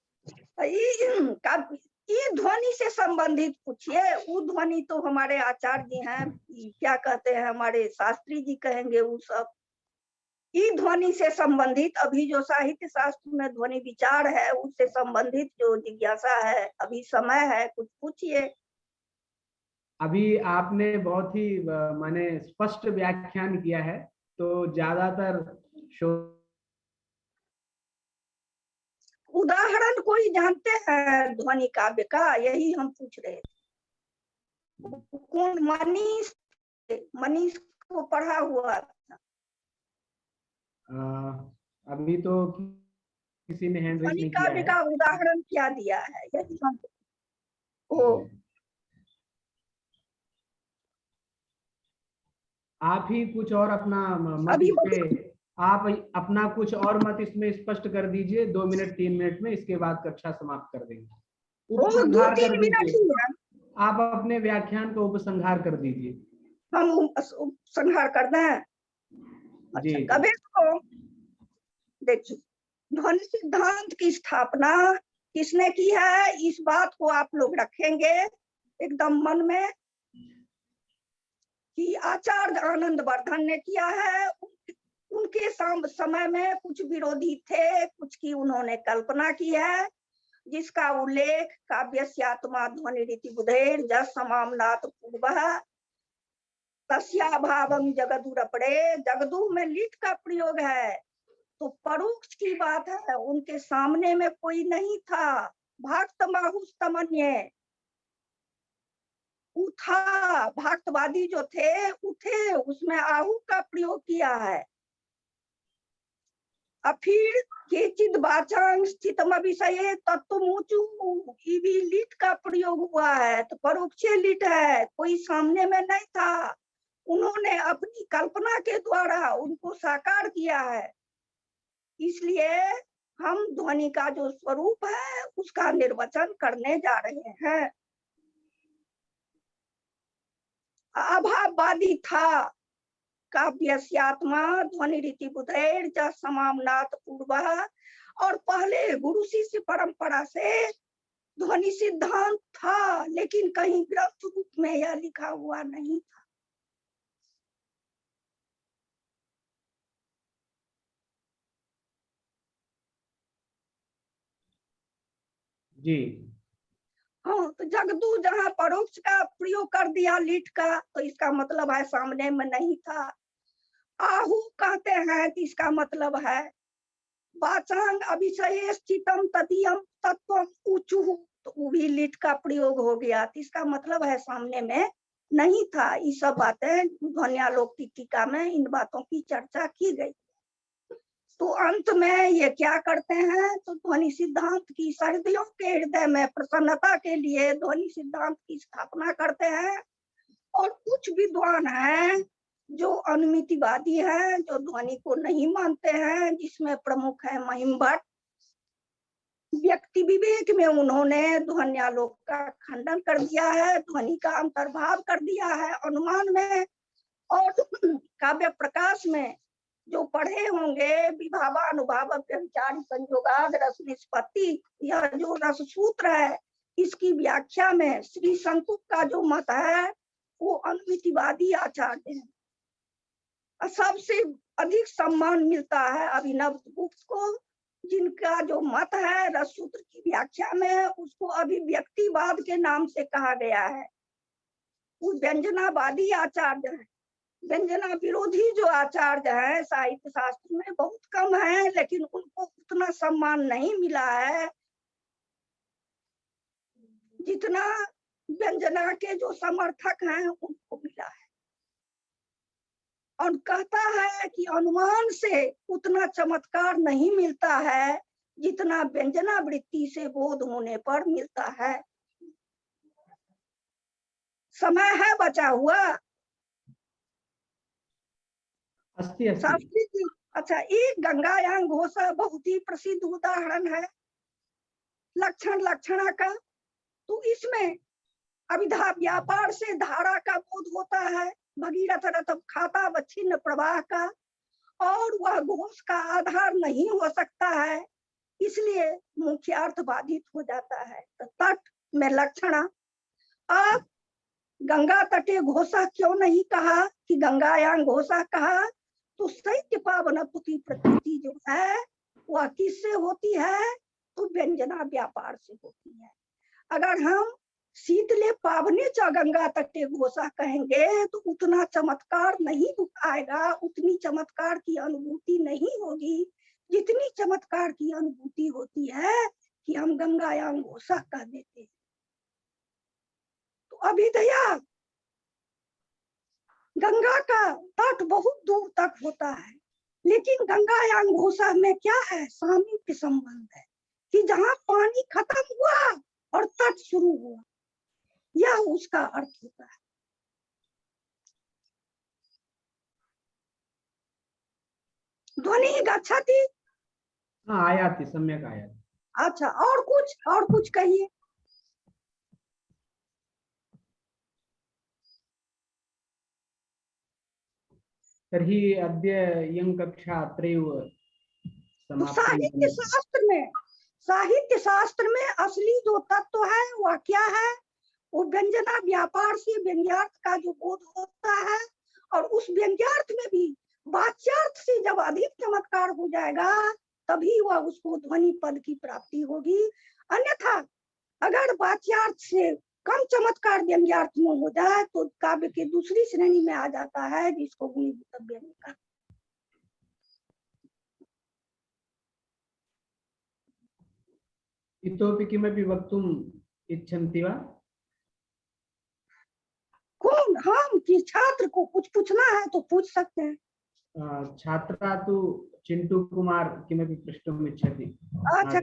ये ध्वनि से संबंधित पूछिए। वो ध्वनि तो हमारे आचार्य जी हैं, क्या कहते हैं, हमारे शास्त्री जी कहेंगे वो सब। ये ध्वनि से संबंधित अभी जो साहित्य शास्त्र में ध्वनि विचार है उससे संबंधित जो जिज्ञासा है, अभी समय है, कुछ पूछिए। अभी आपने बहुत ही माने स्पष्ट व्याख्यान किया है, तो ज्यादातर उदाहरण कोई जानते हैं ध्वनि काव्य का? यही हम पूछ रहे थे। कौन? मनीष, मनीष को पढ़ा हुआ था। अभी तो किसी ने हैंड रेस ध्वनि नहीं किया काव्य है। का उदाहरण क्या दिया है, यही हम। ओ, आप ही कुछ और अपना मत अभी इस पे, आप अपना कुछ और मत इसमें स्पष्ट कर दीजिए। 2 मिनट 3 मिनट में, इसके बाद कक्षा समाप्त कर देंगे। वो उपसंहार कर 2-3 मिनट दीजिए, ही है। आप अपने व्याख्यान का उपसंहार कर दीजिए। हम संहार कर दें? जी अच्छा, जी। कबीर को देखिए, ध्वनि सिद्धांत की स्थापना किसने की है, इस बात को आप लोग रखेंगे एकदम मन में कि आचार्य आनंद वर्धन ने किया है। उनके समय में कुछ विरोधी थे, कुछ की उन्होंने कल्पना की है, जिसका उल्लेख काव्यस्यात्मा ध्वनि रीति बुधेर जस समामनाथ पूर्वः तस्याभावं जगदुरपड़े। जगदू में लिट का प्रयोग है, तो परोक्ष की बात है, उनके सामने में कोई नहीं था। भक्त माहुस्तमन्ये, उठा, भाक्तवादी जो थे उठे, उसमें आहू का प्रयोग किया है। फिर केचिद वाचांग स्थितम विषये तत्वमुचु, ये भी लिट का प्रयोग हुआ है, तो परोक्ष लिट है, कोई सामने में नहीं था, उन्होंने अपनी कल्पना के द्वारा उनको साकार किया है। इसलिए हम ध्वनि का जो स्वरूप है उसका निर्वचन करने जा रहे हैं। अभाववादी था, काव्यस्यात्मा ध्वनि रीति बुधैर च समामनाथ पूर्व, और पहले गुरु शिष्य परंपरा से ध्वनि सिद्धांत था, लेकिन कहीं ग्रंथ रूप में यह लिखा हुआ नहीं था। जी हाँ, तो जगदू जहाँ परोक्ष का प्रयोग कर दिया लिट का, तो इसका मतलब है सामने में नहीं था। आहू कहते हैं कि इसका मतलब है वाचांग अभिषय स्थितम तदीयम तत्वम ऊचुः, तो वो भी लिट का प्रयोग हो गया, तो इसका मतलब है सामने में नहीं था। ये सब बातें ध्वन्यालोक की टीका में इन बातों की चर्चा की गई। तो अंत में ये क्या करते हैं, तो ध्वनि सिद्धांत की सर्दियों के हृदय में प्रसन्नता के लिए ध्वनि सिद्धांत की स्थापना करते हैं। और कुछ विद्वान हैं जो अनुमितिवादी हैं, जो ध्वनि को नहीं मानते हैं, जिसमें प्रमुख है महिम भट्ट। व्यक्ति विवेक में उन्होंने ध्वन्यालोक का खंडन कर दिया है, ध्वनि का अंतर्भाव कर दिया है अनुमान में। और काव्य प्रकाश में जो पढ़े होंगे विभावा अनुभाव व्यभिचारी संयोगाद रस निष्पत्ति, यह जो रस सूत्र है, इसकी व्याख्या में श्री संकुक का जो मत है वो अनुमितिवादी आचार्य है। सबसे अधिक सम्मान मिलता है अभिनव गुप्त को, जिनका जो मत है रस सूत्र की व्याख्या में, उसको अभिव्यक्तिवाद के नाम से कहा गया है। वो व्यंजनावादी आचार्य है। व्यंजना विरोधी जो आचार्य है साहित्य शास्त्र में बहुत कम है, लेकिन उनको उतना सम्मान नहीं मिला है जितना व्यंजना के जो समर्थक हैं उनको मिला है। और कहता है कि अनुमान से उतना चमत्कार नहीं मिलता है जितना व्यंजना वृत्ति से बोध होने पर मिलता है। समय है बचा हुआ। शास्त्री जी, अच्छा, एक गंगायाम घोषा बहुत ही प्रसिद्ध उदाहरण है लक्षण लक्षणा का। तो इसमें अभिधा व्यापार से धारा का बोध होता है, भगीरथ रथ खाता व छिन्न प्रवाह का, और वह घोष का आधार नहीं हो सकता है, इसलिए मुख्यार्थ बाधित हो जाता है। तो तट में लक्षणा, अब गंगा तटे घोषा क्यों नहीं कहा कि गंगायाम घोषा कहा, तो शैत्य पावन पुति प्रकृति जो है वह किससे होती है, तो व्यंजना व्यापार से होती है। अगर हम शीतले पावने च गंगा तटे घोषा कहेंगे तो उतना चमत्कार नहीं आएगा, उतनी चमत्कार की अनुभूति नहीं होगी जितनी चमत्कार की अनुभूति होती है कि हम गंगायाम घोषा कह देते हैं। तो अभिधया गंगा का तट बहुत दूर तक होता है, लेकिन गंगायाम घोषा में क्या है, सामीप्य संबंध है कि जहाँ पानी खत्म हुआ और तट शुरू हुआ, यह उसका अर्थ होता है। ध्वनि गच्छति, हाँ आयाति, सम्यक आयाति। अच्छा, और कुछ कहिए। तर्हि अद्य इयं कक्षा अत्रैव तो समाप्तं। साहित्य शास्त्र में असली जो तत्व है वह क्या है, वो व्यंजना व्यापार से व्यंग्यार्थ का जो बोध होता है, और उस व्यंग्यार्थ में भी वाच्यार्थ से जब अधिक चमत्कार हो जाएगा तभी वह उसको ध्वनि पद की प्राप्ति होगी। अन्यथा अगर वाच्यार्थ से कम चमत्कार व्यंग्यार्थ में हो जाए तो काव्य के दूसरी श्रेणी में आ जाता है, जिसको गुणीभूत व्यंग्य कहा। इतोपि किमपि वक्तुम् इच्छन्ति वा? हम कि छात्र को कुछ पूछना है तो पूछ सकते हैं। छात्रा तु चिंटू कुमार किमपि प्रष्टुम् इच्छति। अच्छा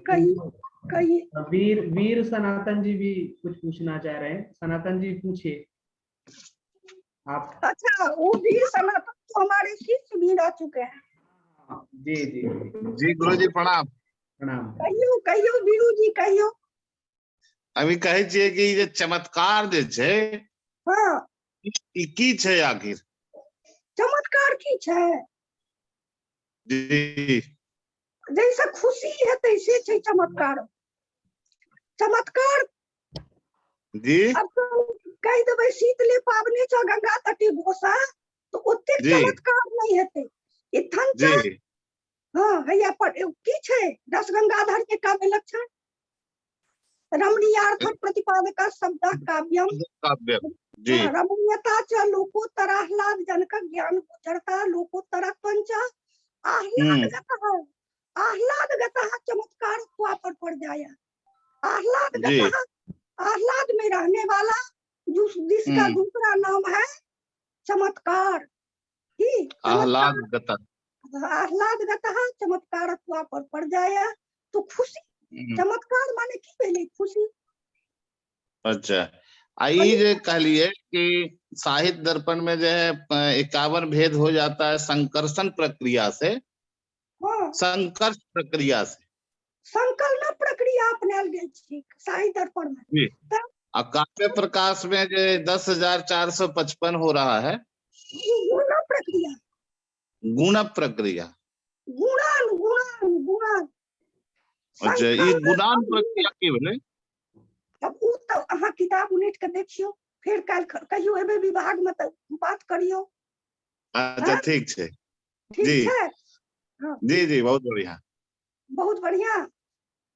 कहिए। वीर वीर सनातन जी भी कुछ पूछना चाह रहे हैं। सनातन जी पूछिए आप। अच्छा वो भी सनातन तो हमारे शिष्य भी रह चुके हैं। जी जी जी गुरुजी प्रणाम। प्रणाम। कहियो वीरू जी कहियो। अभी कहे छिए कि ये चमत्कार जे छै, हाँ ई की छै आखिर? चमत्कार की छै? जी जैसे खुशी है तैसे छै चमत्कार। चमत्कार जी अब तो कह देबै शीतले पावनी छ गंगा तटी घोषा तो ओते जी चमत्कार नहीं हेते। इथन जी हाँ हैया पर की छै दस गंगाधर के काव्य लक्षण रमणीयार्थ प्रतिपादक शब्द काव्यम काव्य जी रमणीयता च लोकोत्तर आह्लाद जनक ज्ञान गोचरता लोकोत्तर पंच आह्लादगतः चमत्कार पर पड़ जाया। आह्लादगतः आह्लाद में रहने वाला जिसका दूसरा नाम है चमत्कार। आह्लादगतः चमत्कार पर पड़ जाया तो खुशी। चमत्कार माने की पहले खुशी। अच्छा आई जे कहलिए कि साहित्य दर्पण में जो है 51 भेद हो जाता है संकर्षण प्रक्रिया से। हाँ संकर्ष प्रक्रिया से संकलन प्रक्रिया अपनायल गेल छै साहित्य दर्पण में। जी आ काव्य प्रकाश में जो 10,455 हो रहा है गुण प्रक्रिया गुण प्रक्रिया। गुणन अच्छा ये गुणान प्रक्रिया की भेलै? अब उ तो अहाँ किताब उलट के देखियो फिर काल कहियो एबे विभाग में तो बात करियो। अच्छा ठीक छै ठीक जी है हाँ जी जी बहुत बढ़िया बहुत बढ़िया।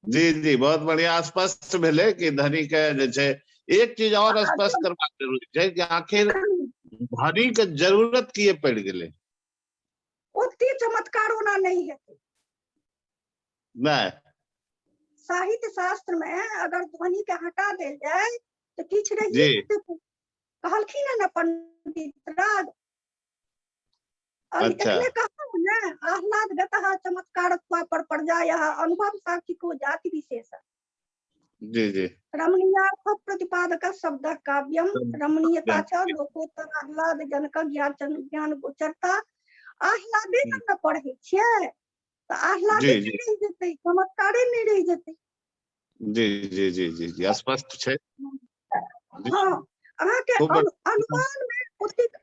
जी जी बहुत बढ़िया स्पष्ट भेले कि धनी के जे छै। एक चीज और स्पष्ट करबाक जरूरी छै कि आखिर धनी के जरूरत किए पड़ गेलै? ओते चमत्कार होना नहीं है। नहीं साहित्य शास्त्र में अगर ध्वनि के हटा दे जाए तो किछ जी रहिए कहलखिन है ना पंडित राग अच्छा एखने कहूं ना आह्लादगतः चमत्कार पर पड़ जाया अनुभव साक्षी को जाति विशेष। जी जी रमणीयार्थ प्रतिपादक शब्द काव्यम रमणीयता च लोकोत्तर आह्लाद जनक ज्ञान गोचरता। आह्लादे न पढ़े छियै तो आह्लादे जी नहीं रह जेतै चमत्कारे नहीं रह जेतै। जी जी जी जी जी स्पष्ट छै। हाँ अहाँ के खूब अनुमान में ओतेक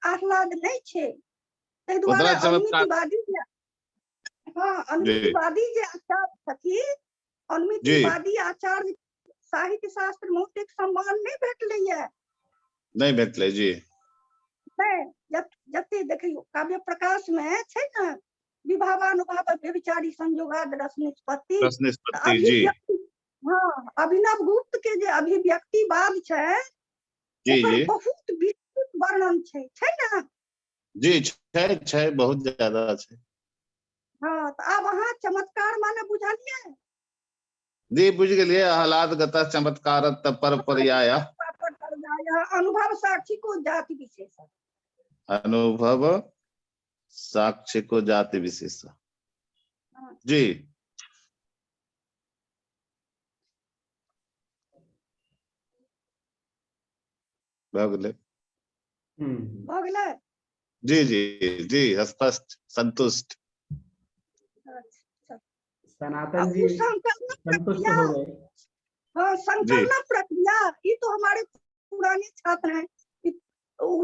आह्लाद नहीं छै तै उतना द्वारा चमत्कार अनुमितिवादी जे आचार्य छथिन अनुमितिवादी आचार्य साहित्य शास्त्र में ओतेक सम्मान नहीं भेटलैया। नहीं भेटले जी जते देखियो काव्य प्रकाश में छै ना विभावानुभाव व्यभिचारी संयोगाद रस निष्पत्ति प्रश्नस्पति जी हाँ अभिनव गुप्त के जे अभिव्यक्तिवाद छै जी ओकर जी बहुत विस्तृत वर्णन छै ना। जी छै बहुत ज्यादा छै। हाँ तो अब अहाँ चमत्कार माने बुझलिए? जी बुझ गेलिए आह्लादगत चमत्कार पर पर्याय अनुभव साक्षी को जाति विशेष। अनुभव साक्ष्य को जाति विशेष जी भऽ गेलै जी जी जी स्पष्ट संतुष्ट। सनातन जी संतुष्ट हो गए। हाँ संकलन प्रक्रिया ये तो हमारे पुराने छात्र हैं।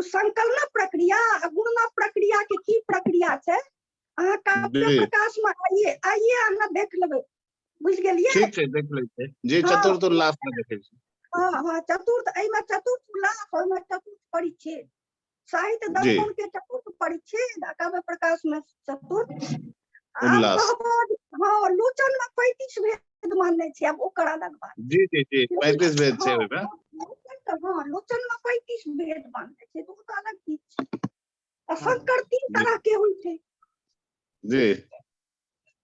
संकलन प्रक्रिया गुणन प्रक्रिया के की प्रक्रिया छै अहाँ काव्य प्रकाश में आइए अहाँ देख लेबै बुझ गेलिए। ठीक छै देख लै छै जी चतुर्थ उल्लास में देखै छी। हाँ चतुर्थ एमे चतुर्थ उल्लास ओमे चतुर्थ परिच्छेद साहित्य दर्पण के चतुर्थ परिच्छेद काव्य प्रकाश में चतुर्थ उल्लास। हाँ लोचन में 35 भेद मानने छै अब ओकर अलग बात। जी जी जी 35 भेद छै ओमे। हाँ लोचन में 35 भेद मानने छै तो तो अलग चीज छै। शंकर 3 तरह के होय छै जी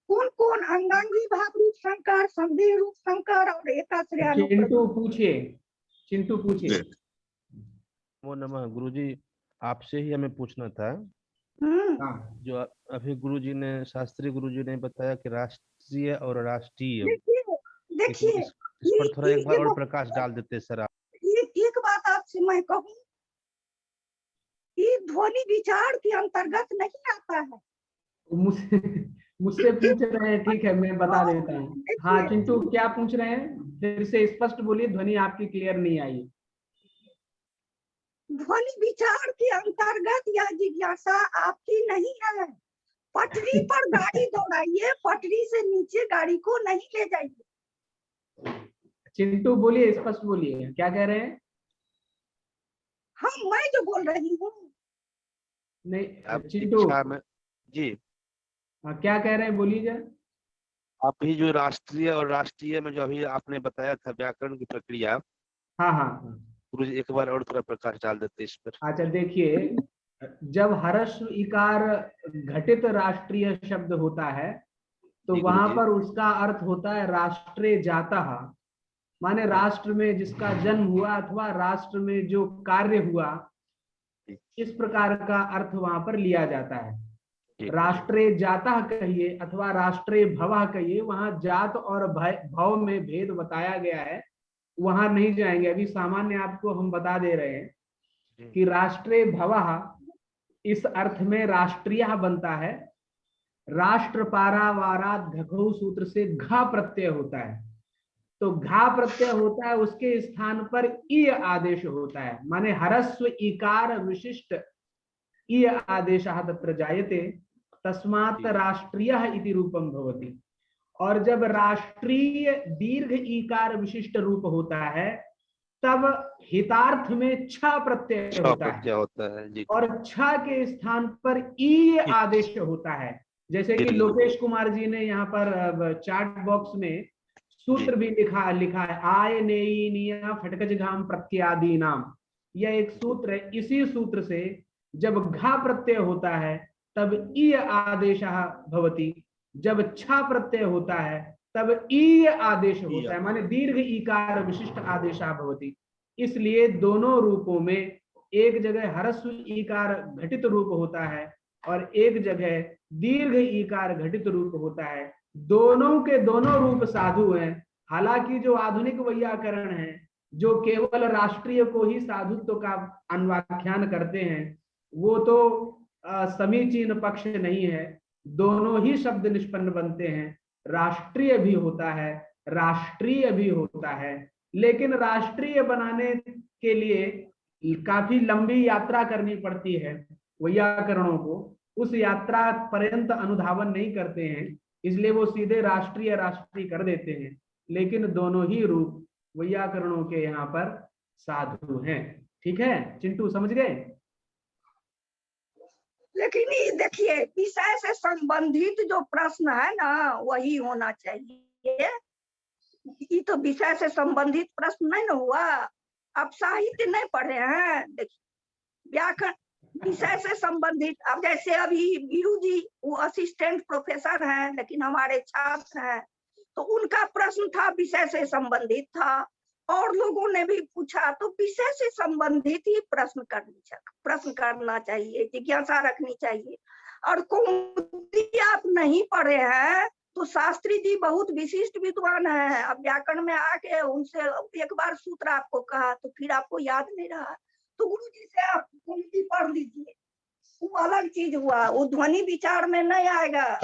कौन कौन अंगांगी भाव रूप शंकर संदेह रूप शंकर और एकाश्रयानुप्रति। चिंटू पूछिए वो नमः गुरुजी, आपसे ही हमें पूछना था। हाँ जो अभी गुरुजी ने, शास्त्री गुरुजी ने बताया कि राष्ट्रीय और राष्ट्रीय, देखिए देखिए इस पर थोड़ा एक बार और देखो, प्रकाश डाल देते सर आप। एक बात आपसे मैं कहूँ, ये ध्वनि विचार के अंतर्गत नहीं आता है। मुझसे मुझसे पूछ रहे हैं, ठीक है मैं बता देता हूँ। हाँ देखिए, चिंटू क्या पूछ रहे हैं, फिर से स्पष्ट बोलिए, ध्वनि आपकी क्लियर नहीं आई। ध्वनि विचार के अंतर्गत यह जिज्ञासा आपकी नहीं है। पटरी पर गाड़ी दौड़ाइए, पटरी से नीचे गाड़ी को नहीं ले जाइए। चिंटू बोलिए, स्पष्ट बोलिए, क्या कह रहे हैं? हाँ, मैं जो बोल रही हूँ। नहीं आप चिंटू, शिक्षा में जी, क्या कह रहे हैं, बोलिए जरा। अभी जो राष्ट्रीय और राष्ट्रीय में जो अभी आपने बताया था व्याकरण की प्रक्रिया, हाँ हाँ हाँ। गुरुजी एक बार और थोड़ा प्रकाश डाल देते इस पर। अच्छा देखिए, जब हर्ष इकार घटित राष्ट्रीय शब्द होता है तो जी वहां गुरुजी। पर उसका अर्थ होता है राष्ट्रे जाता, माने राष्ट्र में जिसका जन्म हुआ अथवा राष्ट्र में जो कार्य हुआ, इस प्रकार का अर्थ वहां पर लिया जाता है। जी, राष्ट्रे जाता कहिए अथवा राष्ट्रे भवः कहिए, वहां जात और भव में भेद बताया गया है, वहां नहीं जाएंगे। अभी सामान्य आपको हम बता दे रहे हैं कि राष्ट्रे भवः इस अर्थ में राष्ट्रीय बनता है। राष्ट्र पारावारात घघौ सूत्र से घा प्रत्यय होता है, तो घा प्रत्यय होता है, उसके स्थान पर ई आदेश होता है, माने हरस्व इकार विशिष्ट ई आदेशः तत्र जायते, तस्मात् राष्ट्रीयः इति रूपम भवति। और जब राष्ट्रीय दीर्घ ईकार विशिष्ट रूप होता है तब हितार्थ में छ प्रत्यय होता है, जी। और छ के स्थान पर ई आदेश होता है। जैसे कि लोकेश कुमार जी ने यहाँ पर चार्ट बॉक्स में सूत्र भी लिखा है, आय नेई निया फटकज घाम प्रत्यादि नाम, यह एक सूत्र है। इसी सूत्र से जब घा प्रत्यय होता है तब ई आदेश भवति, जब छ प्रत्यय होता है तब ई आदेश होता है, माने दीर्घ इकार विशिष्ट आदेशा भवति। इसलिए दोनों रूपों में एक जगह ह्रस्व इकार घटित रूप होता है और एक जगह दीर्घ इकार घटित रूप होता है। दोनों के दोनों रूप साधु हैं। हालांकि जो आधुनिक वैयाकरण है, जो केवल राष्ट्रीय को ही साधुत्व का अनुव्याख्यान करते हैं, वो तो समीचीन पक्ष नहीं है। दोनों ही शब्द निष्पन्न बनते हैं, राष्ट्रीय भी होता है, राष्ट्रीय भी होता है, लेकिन राष्ट्रीय बनाने के लिए काफी लंबी यात्रा करनी पड़ती है वैयाकरणों को। उस यात्रा पर्यंत अनुधावन नहीं करते हैं, इसलिए वो सीधे राष्ट्रीय राष्ट्रीय कर देते हैं। लेकिन दोनों ही रूप वैयाकरणों के यहाँ पर साधु हैं। ठीक है चिंटू, समझ गए? लेकिन ये देखिए, विषय से संबंधित जो प्रश्न है ना, वही होना चाहिए। ये तो विषय से संबंधित प्रश्न नहीं ना हुआ। आप साहित्य नहीं पढ़े हैं, देखिए व्याकरण विषय से संबंधित। अब जैसे अभी वीरू जी वो असिस्टेंट प्रोफेसर हैं, लेकिन हमारे छात्र हैं, तो उनका प्रश्न था विषय से संबंधित था, और लोगों ने भी पूछा, तो विषय से संबंधित ही प्रश्न करना चाहिए, जिज्ञासा रखनी चाहिए। और कौमुदी आप नहीं पढ़े हैं तो शास्त्री जी बहुत विशिष्ट विद्वान है। अब व्याकरण में आके उनसे एक बार सूत्र आपको कहा तो फिर आपको याद नहीं रहा, तो गुरु जी से आप कौमुदी पढ़ लीजिए, वो अलग चीज हुआ, वो ध्वनि विचार में नहीं आएगा।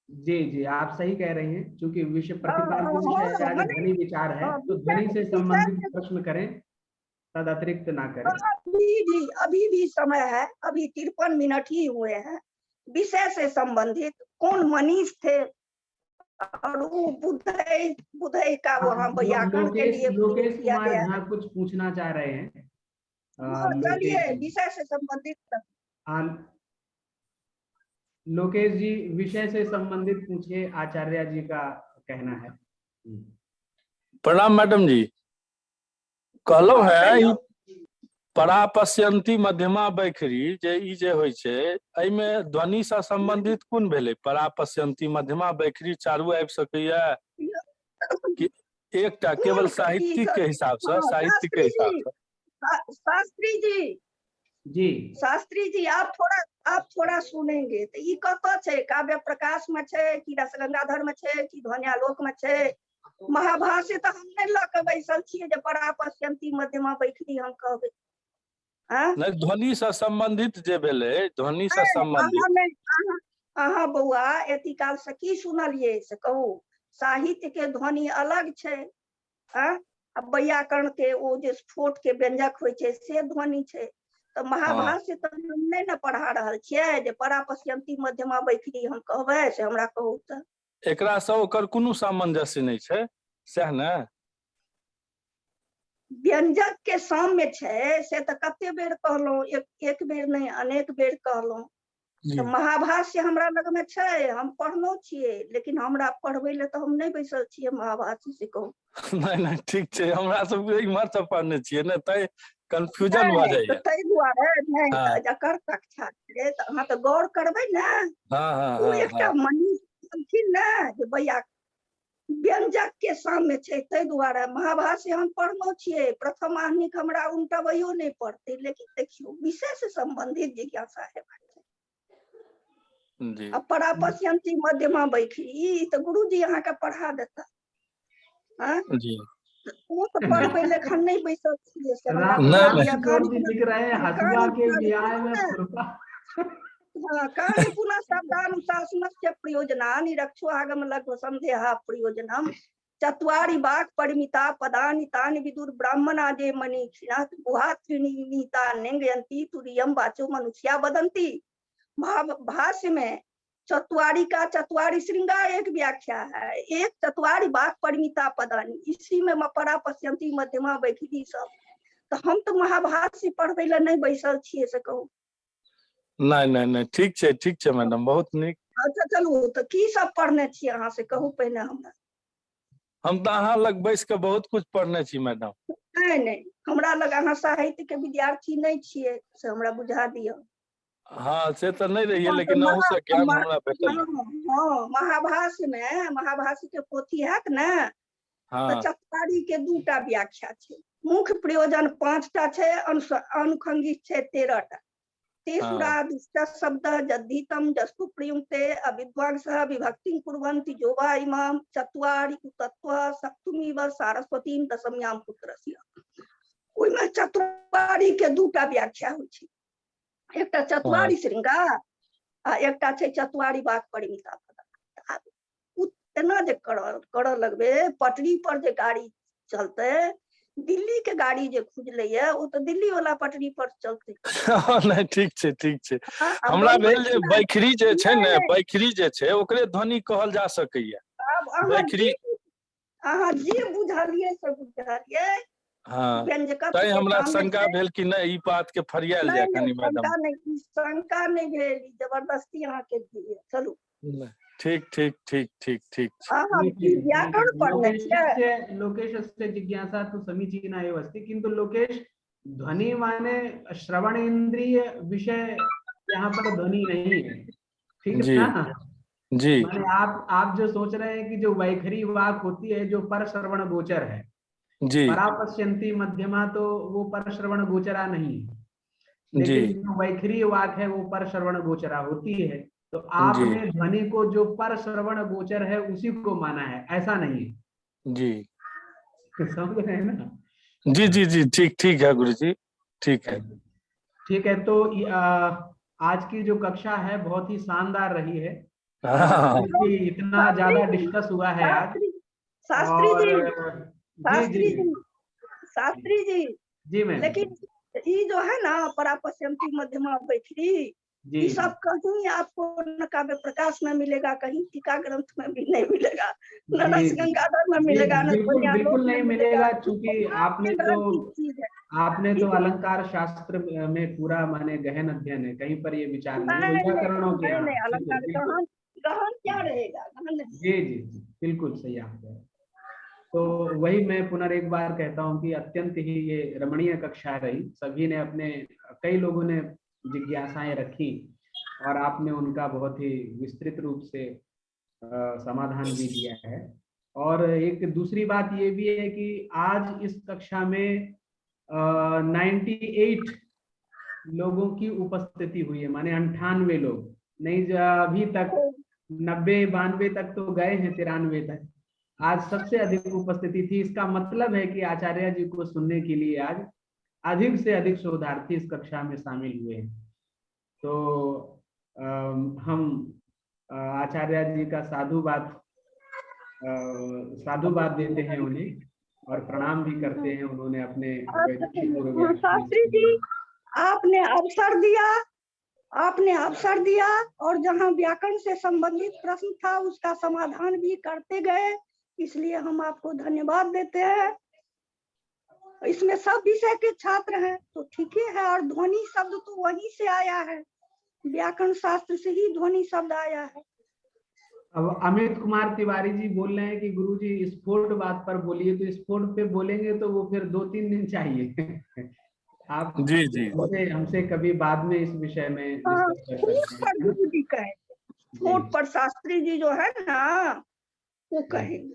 जी जी, आप सही कह रहे हैं। चूंकि विषय प्रतिपाद्य विषय आज ध्वनि विचार है, तो ध्वनि से संबंधित प्रश्न करें, तद अतिरिक्त ना करें। अभी भी समय है, अभी 53 मिनट ही हुए हैं। विषय से संबंधित कौन मनीष थे, और वो बुधई का वहाँ व्याकरण के लिए लोकेश किया कुमार गया झा है। कुछ पूछना चाह रहे हैं। चलिए विषय से संबंधित लोकेश जी विषय से संबंधित पूछिए, आचार्य जी का कहना है। प्रणाम मैडम जी। कहलो है परापश्यंती मध्यमा बैखरी जे ई जे होइ छै, एहिमे ध्वनि से संबंधित कोन भेलै? परापश्यंती मध्यमा बैखरी चारू आबि सकैया कि एकटा केवल साहित्यिक के हिसाब से, साहित्य के हिसाब से? शास्त्री जी जी आप थोड़ा सुनेंगे तो ई कत छे, काव्य प्रकाश में छे कि रसगंगाधर में छे कि ध्वन्यालोक में छे? महाभाष्य तो हम नहीं ल के बैसल छिए जे परा पश्यंती मध्यमा बैखरी हम कहबे। हाँ नहीं, ध्वनि से संबंधित जे भेले, ध्वनि से संबंधित। अहाँ बउआ एती काल से की सुनलिए से कहू? साहित्य के ध्वनि अलग छे, हाँ व्याकरण के ओ जे स्फोट के व्यंजक होय छे से ध्वनि छे। तो महाभाष्य तो हम नहीं न पढ़ा रहल छिए जे परा पश्यंती मध्यमा बैखरी हम कहबे से हमरा कहू त। एकरा से ओकर कोनो सामंजस्य नहीं छे, सह ने? व्यंजक के साम्य छे से तो कते बेर कहलो, एक बेर नहीं अनेक बेर कहलो। तो महाभाष्य हमरा लग में छे, हम पढ़नो छिए, लेकिन हमरा पढ़बे ले तो हम नहीं बैसल छिए महाभाष्य से कहू। नहीं ठीक छे, हमरा सब के इम्हर से पढ़ने छिए ने, तै कंफ्यूजन भ जाय। तै दुआरे नहीं त जकर कक्षा छे त अहाँ तो गौर करबे ना। ओ एकटा मनीष छलखिन ना जे भैया व्यंजक के सामने छे, तै दुआरे महाभाष्य हम पढ़नो छिए। प्रथम आहनिक हमरा उनटबैयो नहीं पड़ते, लेकिन देखियो विषय से संबंधित जिज्ञासा है जी। अब परा पश्यंती मध्यमा बैखरी तो गुरुजी अहाँ के पढ़ा देता। हाँ जी वो तो पढ़बे लेखन नहीं बैसल छिए से हमरा लिख रहे हैं हसुआ के न्याय में खुरपा। कानि पुनः शब्दानुशासनस्य प्रयोजनानि रक्षो आगम लघु संदेहा प्रयोजनम चत्वारि वाक् परिमिता पदानि तानि विदुर ब्राह्मणा जे मनीषिणः गुहात्रिनीता नेंगयन्ति तुरियम वाचो मनुष्या वदन्ति। भाष्य में चत्वारी का चत्वारी श्रृंगार एक व्याख्या है, एक चत्वारी वाक् परिमिता पदानि, इसी में परा पश्यंती मध्यमा बैखरी सब। तो हम तो महाभाष्य पढ़बे ले नहीं बैसल छिए से कहू। नहीं ठीक छे मैडम, बहुत निक। अच्छा चलू तो की सब पढ़ने छिए अहाँ से कहू पहिने हमरा। हम तो अहाँ लग बैस के बहुत कुछ पढ़ने छी मैडम। नहीं हमरा लग अहाँ साहित्य के विद्यार्थी नहीं छिए से हमरा बुझा दियो। हाँ से तो नहीं रहिए, लेकिन अहू से ज्ञान हमरा भेटल। हाँ महाभाष्य के पोथी हैत ना, तो चत्वारी के दूटा व्याख्या छे। मुख्य प्रयोजन 5टा छे, अनुखंडित छे 13टा। तेसुरा दुष्ट शब्द जद्धितम जस्तु प्रयुक्ते अविद्वांसः विभक्तिं कुर्वन्ति जो वा इमां चत्वारि तत्व सप्तमीव सारस्वतीं दशम्यां पुत्रस्य। ओइ में चत्वारी के दूटा व्याख्या होय छे, एकटा चत्वारी श्रृंगार आ एकटा छे चत्वारी वाक् परिमिता पद। उतना जे कर लगबे, पटरी पर जे गाड़ी चलते, दिल्ली के गाड़ी जे खुजले ये वो तो दिल्ली वाला पटरी पर चलते। नहीं ठीक छे। हमरा भेल जे बैखरी जे छे ने, बैखरी जे छे ओकरे ध्वनि कहल जा सकैया। बैखरी अहाँ जे बुझलिए से बुझलिए। हाँ तै हमरा शंका भेल कि नहीं ई बात के फरियाल जाय कनी मैडम। शंका नहीं भेल, जबरदस्ती अहाँ के दिए। चलू ठीक। लोकेश से जिज्ञासा तो समीचीना एव अस्ति, किंतु लोकेश ध्वनि माने श्रवण इंद्रिय विषय यहाँ पर ध्वनि नहीं है, ठीक है ना जी। माने आप जो सोच रहे हैं कि जो वैखरी वाक होती है जो पर श्रवण गोचर है जी, परापश्यंती मध्यमा तो वो पर श्रवण गोचरा नहीं है, लेकिन जो वैखरी वाक है वो पर श्रवण गोचरा होती है। तो आपने ध्वनि को जो पर श्रवण गोचर है उसी को माना है, ऐसा नहीं है जी। समझ रहे हैं ना? जी ठीक है गुरु जी, ठीक है। तो आज की जो कक्षा है बहुत ही शानदार रही है, इतना ज्यादा डिस्कस हुआ है आज। शास्त्री जी मैम, लेकिन ये जो है ना परापश्यंती मध्यमा बैखरी, ये सब कहीं आपको न काव्य प्रकाश में मिलेगा, कहीं टीका ग्रंथ में भी नहीं मिलेगा, न रसगंगाधर में मिलेगा, न बिल्कुल नहीं मिलेगा, क्योंकि आपने तो अलंकार शास्त्र में पूरा माने गहन अध्ययन है, कहीं पर ये विचार नहीं व्याकरणों के। गहन क्या रहेगा? जी बिल्कुल सही आप कह रहे हैं। तो वही मैं पुनः एक बार कहता हूँ कि अत्यंत ही ये रमणीय कक्षा रही, सभी ने अपने, कई लोगों ने जिज्ञासाएं रखी और आपने उनका बहुत ही विस्तृत रूप से समाधान भी दिया है। और एक दूसरी बात ये भी है कि आज इस कक्षा में 98 लोगों की उपस्थिति हुई है, माने 98 लोग नहीं, अभी तक 90-92 तक तो गए हैं, 93 तक। आज सबसे अधिक उपस्थिति थी। इसका मतलब है कि आचार्य जी को सुनने के लिए आज अधिक से अधिक शोधार्थी इस कक्षा में शामिल हुए हैं। तो हम आचार्य जी का साधुवाद देते हैं उन्हें और प्रणाम भी करते हैं। उन्होंने अपने शास्त्री जी आपने अवसर दिया और जहां व्याकरण से संबंधित प्रश्न था उसका समाधान भी करते गए, इसलिए हम आपको धन्यवाद देते हैं। इसमें सब विषय के छात्र हैं तो ठीक ही है, और ध्वनि शब्द तो वहीं से आया है, व्याकरण शास्त्र से ही ध्वनि शब्द आया है। अब अमित कुमार तिवारी जी बोल रहे हैं कि गुरुजी स्फोट बात पर बोलिए, तो स्फोट पे बोलेंगे तो वो फिर 2-3 दिन चाहिए। आप जी हमसे कभी बाद में इस विषय में डिस्कस कर सकते हैं। गुरुजी कहे स्फोट पर शास्त्री जी जो है ना वो कहेंगे।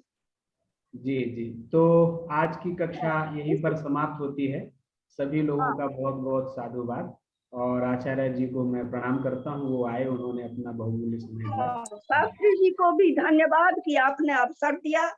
जी, तो आज की कक्षा यहीं पर समाप्त होती है। सभी लोगों का बहुत बहुत साधुवाद, और आचार्य जी को मैं प्रणाम करता हूँ, वो आए, उन्होंने अपना बहुमूल्य समय दिया। शास्त्री जी को भी धन्यवाद कि आपने अवसर दिया।